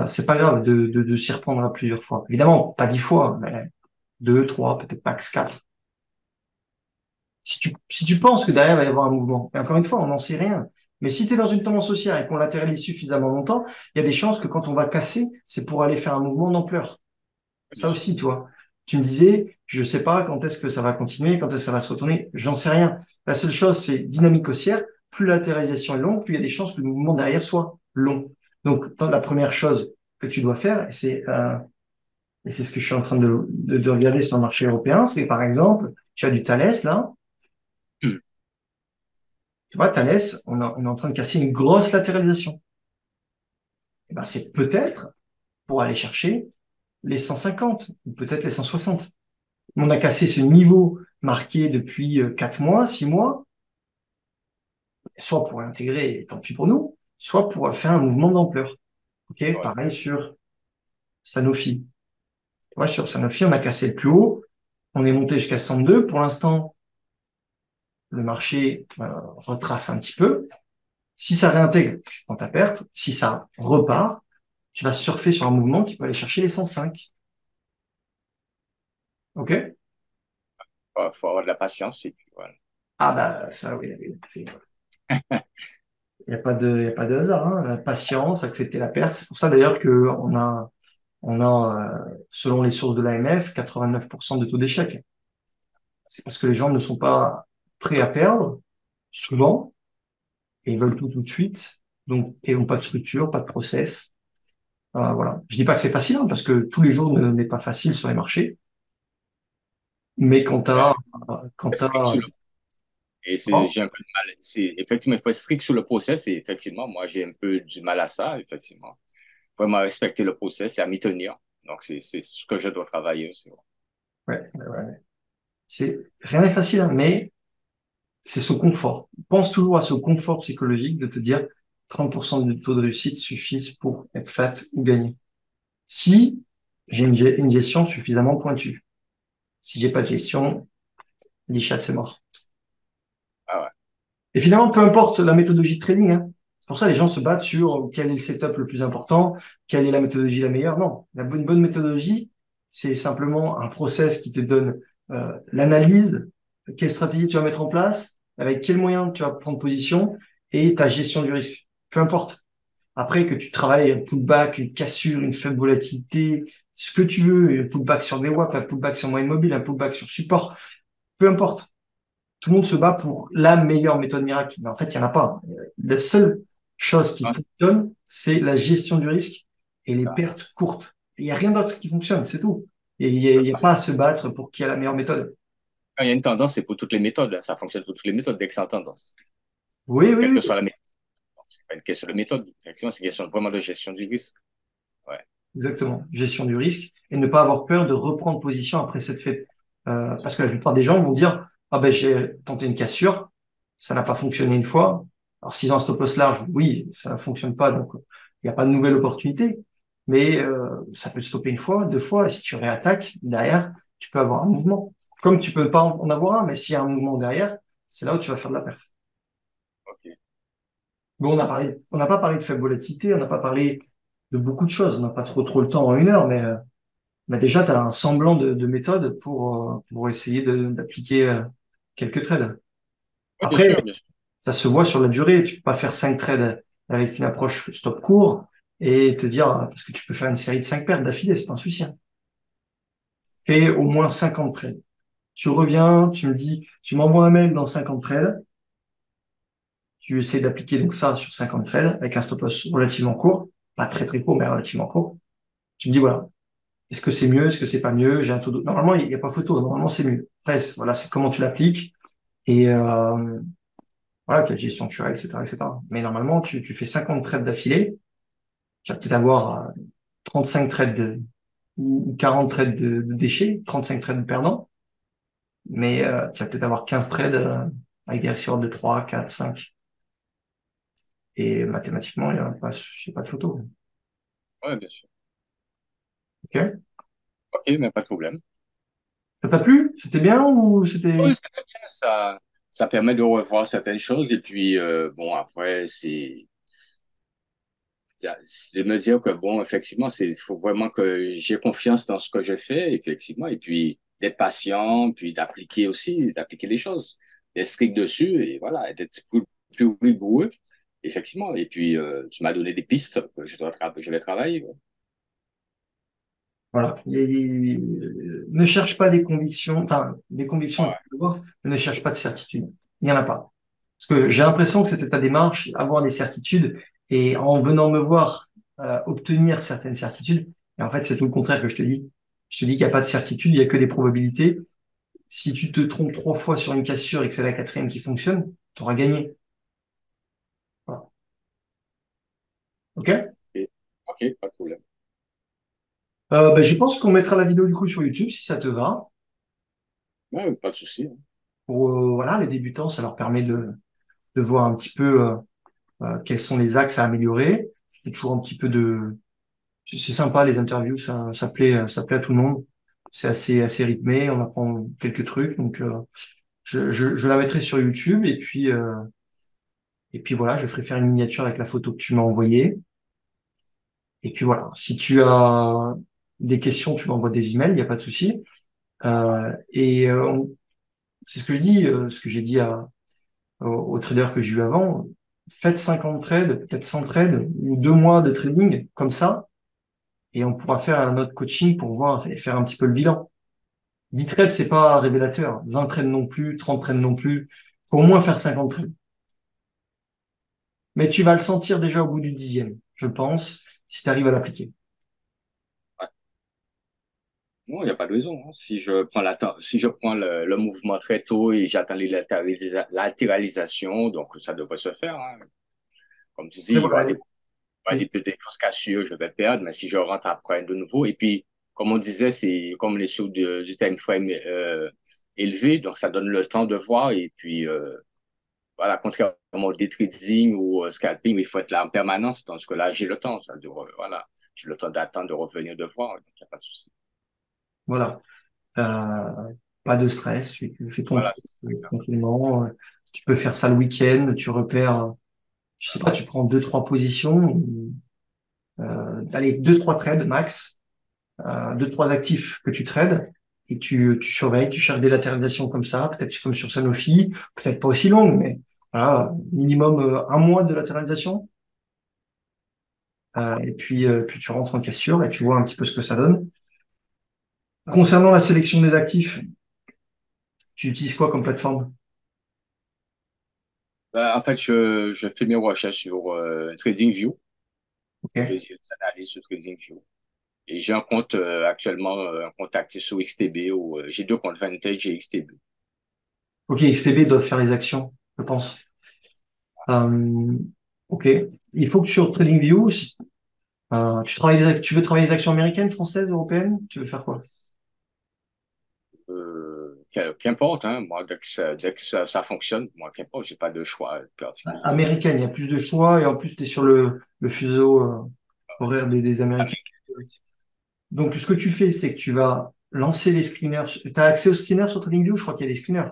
C'est pas grave de s'y reprendre à plusieurs fois. Évidemment, pas 10 fois, mais deux, trois, peut-être max quatre. Si tu penses que derrière il va y avoir un mouvement, et encore une fois, on n'en sait rien. Mais si tu es dans une tendance haussière et qu'on latéralise suffisamment longtemps, il y a des chances que quand on va casser, c'est pour aller faire un mouvement d'ampleur. Bien Ça sûr. aussi, toi. Tu me disais, je sais pas quand est-ce que ça va continuer, quand est-ce que ça va se retourner, j'en sais rien. La seule chose, c'est dynamique haussière. Plus la latéralisation est longue, plus il y a des chances que le mouvement derrière soit long. Donc, la première chose que tu dois faire, et c'est ce que je suis en train de regarder sur le marché européen, c'est par exemple, tu as du Thales là. Tu vois, Thales, on est en train de casser une grosse latéralisation. Et ben, c'est peut-être pour aller chercher les 150 ou peut-être les 160. On a cassé ce niveau marqué depuis 4 mois, 6 mois, soit pour l'intégrer, et tant pis pour nous, soit pour faire un mouvement d'ampleur. OK, Ouais. pareil sur Sanofi. Tu vois, sur Sanofi, on a cassé le plus haut, on est monté jusqu'à 102. Pour l'instant, le marché retrace un petit peu. Si ça réintègre, tu prends ta perte. Si ça repart, tu vas surfer sur un mouvement qui peut aller chercher les 105. OK? Faut avoir de la patience et puis voilà. Ah bah ça, oui, oui. Il y a pas de hasard, hein. La patience, accepter la perte. C'est pour ça d'ailleurs que on a, selon les sources de l'AMF, 89% de taux d'échec. C'est parce que les gens ne sont pas prêts à perdre, souvent, et ils veulent tout de suite, donc, et n'ont pas de structure, pas de process. Voilà. Je dis pas que c'est facile, hein, parce que tous les jours n'est pas facile sur les marchés, mais quand t'as, Strict sur le Et oh, j'ai un peu de mal. Effectivement, il faut être strict sur le process et effectivement, moi, j'ai un peu du mal à ça, effectivement. Vraiment respecter le process et à m'y tenir. Donc, c'est ce que je dois travailler aussi. ouais, ouais, ouais. Rien n'est facile, hein, mais c'est ce confort. Pense toujours à ce confort psychologique de te dire 30% de taux de réussite suffisent pour être fat ou gagner. Si j'ai une gestion suffisamment pointue. Si j'ai pas de gestion, l'e-chat, c'est mort. Ah ouais. Et finalement, peu importe la méthodologie de trading, hein. C'est pour ça que les gens se battent sur quel est le setup le plus important, quelle est la méthodologie la meilleure. Non, bonne méthodologie, c'est simplement un process qui te donne l'analyse, quelle stratégie tu vas mettre en place, avec quels moyens tu vas prendre position et ta gestion du risque. Peu importe. Après, que tu travailles un pullback, une cassure, une faible volatilité, ce que tu veux, un pullback sur VWAP, un pullback sur moyenne mobile, un pullback sur support, peu importe. Tout le monde se bat pour la meilleure méthode miracle. Mais en fait, il n'y en a pas. La seule chose qui Ouais, fonctionne, c'est la gestion du risque et les ça. pertes courtes. Il n'y a rien d'autre qui fonctionne, c'est tout. Et il y a pas à se battre pour qui a la meilleure méthode. Quand il y a une tendance, c'est pour toutes les méthodes. Là. Ça fonctionne pour toutes les méthodes dès que c'est en tendance. Oui, oui, Quelle que oui, soit la méthode. Donc, c'est pas une question de méthode. Effectivement, c'est une question vraiment de gestion du risque. Ouais. exactement. Gestion du risque et ne pas avoir peur de reprendre position après cette fête. Parce que la plupart des gens vont dire, ah ben, j'ai tenté une cassure, ça n'a pas fonctionné une fois. Alors, s'ils ont un stop loss large, oui, ça ne fonctionne pas, donc il n'y a pas de nouvelle opportunité. Mais ça peut te stopper une fois, deux fois, et si tu réattaques, derrière, tu peux avoir un mouvement. Comme tu peux pas en avoir un, mais s'il y a un mouvement derrière, c'est là où tu vas faire de la perf. OK. Bon, on n'a pas parlé de faible volatilité, on n'a pas parlé de beaucoup de choses, on n'a pas trop le temps en 1 heure, mais déjà, tu as un semblant de méthode pour essayer d'appliquer quelques trades. Oui, bien Après, sûr, bien sûr. ça se voit sur la durée. Tu peux pas faire 5 trades avec une approche stop court et te dire, parce que tu peux faire une série de 5 pertes d'affilée, c'est pas un souci, hein. Fais au moins 50 trades. Tu reviens, tu me dis, tu m'envoies un mail dans 50 trades, tu essaies d'appliquer donc ça sur 50 trades avec un stop loss relativement court, pas très très court, mais relativement court. Tu me dis, voilà, est-ce que c'est mieux, est-ce que c'est pas mieux, j'ai un taux de... Normalement, il n'y a pas photo, normalement c'est mieux. Après, voilà, c'est comment tu l'appliques et voilà, quelle gestion tu as, etc., etc. Mais normalement, tu fais 50 trades d'affilée, tu vas peut-être avoir 35 trades ou 40 trades de déchets, 35 trades perdants, mais tu vas peut-être avoir 15 trades avec des récits de 3, 4, 5. et mathématiquement, il y a pas de photo. Ouais, bien sûr. Ok? Ok, mais pas de problème. Ça t'a plu? C'était bien ou c'était... Oui, c'est très bien, ça permet de revoir certaines choses et puis, bon, après, c'est de me dire que, bon, effectivement, il faut vraiment que j'ai confiance dans ce que je fais, effectivement, et puis d'être patient, puis d'appliquer aussi, d'appliquer les choses, d'être strict dessus, et voilà, et d'être plus rigoureux, effectivement. Et puis, tu m'as donné des pistes que je vais travailler. Voilà. Ne cherche pas des convictions, enfin, des convictions, il faut Ouais, le voir, mais ne cherche pas de certitude. Il n'y en a pas. Parce que j'ai l'impression que c'était ta démarche, avoir des certitudes, et en venant me voir obtenir certaines certitudes, et en fait, c'est tout le contraire que je te dis. Je te dis qu'il n'y a pas de certitude, il n'y a que des probabilités. Si tu te trompes 3 fois sur une cassure et que c'est la quatrième qui fonctionne, tu auras gagné. Voilà. OK? et- ok, pas de problème. Ben, je pense qu'on mettra la vidéo du coup sur YouTube si ça te va. Ouais, pas de souci, hein. Pour voilà, les débutants, ça leur permet de voir un petit peu quels sont les axes à améliorer. Je fais toujours un petit peu de... C'est sympa les interviews, ça plaît à tout le monde. C'est assez rythmé, on apprend quelques trucs. Donc je la mettrai sur YouTube et puis voilà, je ferai faire une miniature avec la photo que tu m'as envoyée. Et puis voilà, si tu as des questions, tu m'envoies des emails, il n'y a pas de souci. C'est ce que je dis, ce que j'ai dit aux traders que j'ai eu avant. Faites 50 trades, peut-être 100 trades, ou 2 mois de trading, comme ça, et on pourra faire un autre coaching pour voir et faire un petit peu le bilan. 10 trades, c'est pas révélateur. 20 trades non plus, 30 trades non plus. Faut au moins faire 50 trades. Mais tu vas le sentir déjà au bout du 10e, je pense, si tu arrives à l'appliquer. Ouais. Non, il n'y a pas de raison, hein. Si je prends le mouvement très tôt et j'attends les latéralisations, donc ça devrait se faire, hein. Comme tu dis, Mais voilà. il y aura des petites grosses cassures, je vais perdre, mais si je rentre après de nouveau, et puis, comme on disait, c'est comme les sous du time frame élevé, donc ça donne le temps de voir, et puis, voilà, contrairement au day trading ou au scalping, il faut être là en permanence, tandis que là, j'ai le temps, ça dure, voilà, j'ai le temps d'attendre, de revenir, de voir, donc il n'y a pas de souci. Voilà. Euh, Pas de stress, tu fais ton Voilà, truc c'est ça, exactement. tranquillement. Tu peux faire ça le week-end, tu repères, je sais pas, tu prends 2, 3 positions, allez, 2, 3 trades max, 2, 3 actifs que tu trades, et tu surveilles, tu cherches des latéralisations comme ça, peut-être comme sur Sanofi, peut-être pas aussi longue, mais voilà, minimum 1 mois de latéralisation. Puis tu rentres en cassure et tu vois un petit peu ce que ça donne. Concernant la sélection des actifs, tu utilises quoi comme plateforme? En fait, je fais mes recherches sur TradingView, Ok. les analyses sur TradingView. Et j'ai un compte actuellement, un compte actif sur XTB, ou j'ai deux comptes Vantage et XTB. Ok, XTB doivent faire les actions, je pense. Euh, ok. Il faut que sur TradingView, tu veux travailler les actions américaines, françaises, européennes? Tu veux faire quoi? Qu'importe, hein, moi, dès que ça fonctionne, moi, qu'importe, j'ai pas de choix particulier. Américaine, il y a plus de choix et en plus, tu es sur le fuseau horaire des Américains. Donc, ce que tu fais, c'est que tu vas lancer les screeners. Tu as accès aux screeners sur TradingView? Je crois qu'il y a des screeners.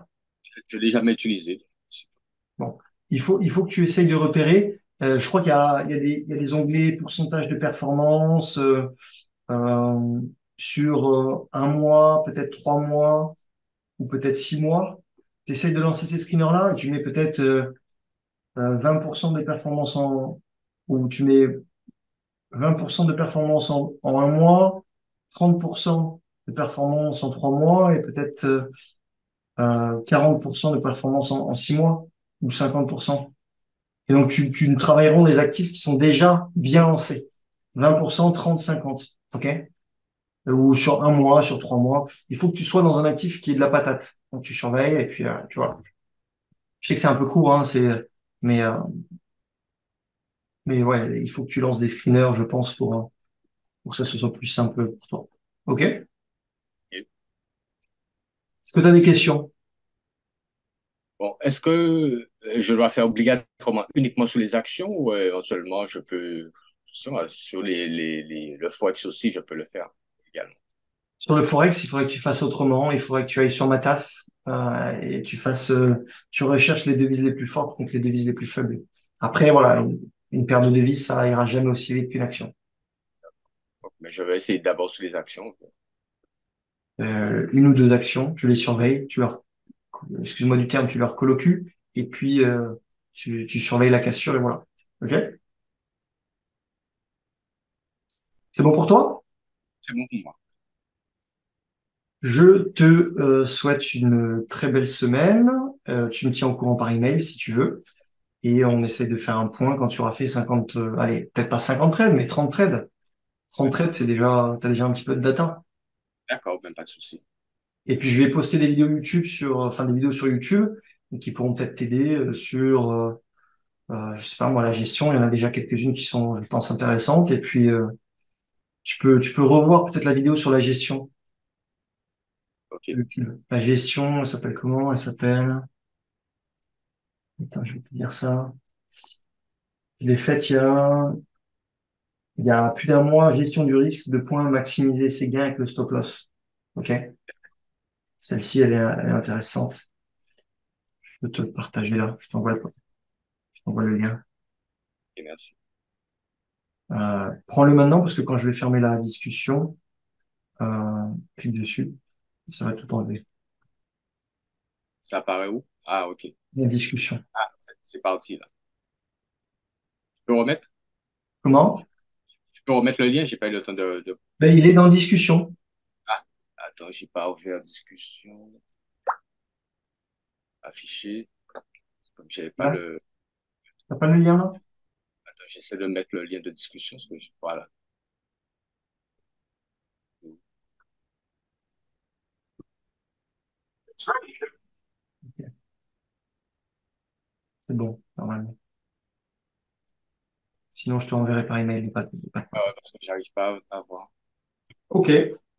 Je l'ai jamais utilisé. Bon, il faut que tu essayes de repérer. Je crois qu'il y a des onglets pourcentage de performance euh, sur 1 mois, peut-être 3 mois ou peut-être 6 mois. Tu essayes de lancer ces screeners-là et tu mets peut-être 20% de performance ou tu mets 20% de performance en 1 mois, 30% de performance en 3 mois et peut-être 40% de performance en 6 mois ou 50%. Et donc, tu ne travailleront les actifs qui sont déjà bien lancés. 20%, 30, 50. OK? Ou sur 1 mois, sur 3 mois. Il faut que tu sois dans un actif qui est de la patate. Donc, tu surveilles et puis, tu vois. Je sais que c'est un peu court, hein, mais, euh, mais ouais, il faut que tu lances des screeners, je pense, pour que ça se soit plus simple pour toi. OK? Est-ce que tu as des questions? Bon, est-ce que je dois faire obligatoirement uniquement sur les actions ou éventuellement je peux, sur le Forex aussi, je peux le faire également? Sur le Forex, il faudrait que tu fasses autrement. Il faudrait que tu ailles sur Mataf et tu recherches les devises les plus fortes contre les devises les plus faibles. Après, voilà, une paire de devises, ça ira jamais aussi vite qu'une action. Donc, mais je vais essayer d'abord sur les actions. Une ou deux actions, tu les surveilles, excuse-moi du terme, tu leur colocues et puis tu surveilles la cassure et voilà. Ok? C'est bon pour toi? C'est bon pour moi. Je te souhaite une très belle semaine. Tu me tiens au courant par email si tu veux. Et on essaye de faire un point quand tu auras fait 50, allez, peut-être pas 50 trades, mais 30 trades. 30 Ouais. trades, c'est déjà, t'as déjà un petit peu de data. D'accord, même pas de souci. Et puis je vais poster des vidéos YouTube enfin des vidéos sur YouTube qui pourront peut-être t'aider sur, je sais pas moi, la gestion. Il y en a déjà quelques-unes qui sont, je pense, intéressantes. Et puis tu peux revoir peut-être la vidéo sur la gestion OK. sur YouTube. La gestion, elle s'appelle comment? Elle s'appelle, attends, je vais te dire ça. Je l'ai faite il y a plus d'un mois, gestion du risque, de points, maximiser ses gains avec le stop loss. OK? Celle-ci, elle est intéressante. Je peux te le partager là. Je t'envoie le lien. OK, merci. Prends-le maintenant parce que quand je vais fermer la discussion, clique dessus. Ça va tout enlever. Ça apparaît où? Ah, OK. La discussion. Ah, c'est parti là. Tu peux remettre? Comment? Tu peux remettre le lien? J'ai pas eu le temps Ben, il est dans discussion. Ah, attends, j'ai pas ouvert discussion. Affiché. Comme j'avais pas Là, le. t'as pas le lien là? Attends, j'essaie de mettre le lien de discussion. Voilà. Ok, c'est bon, normalement. Sinon, je te renverrai par email. Pas de Ah problème. ouais, parce que j'arrive pas à voir. Ok.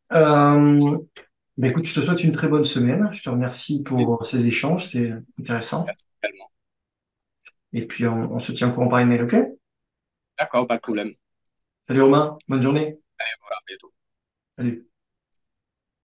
Ben écoute, je te souhaite une très bonne semaine. Je te remercie Et pour ces échanges. C'était intéressant. merci également. Et puis, on se tient au courant par email, ok? D'accord, pas de problème. Salut Romain, bonne journée. Allez, voilà, à bientôt. Salut.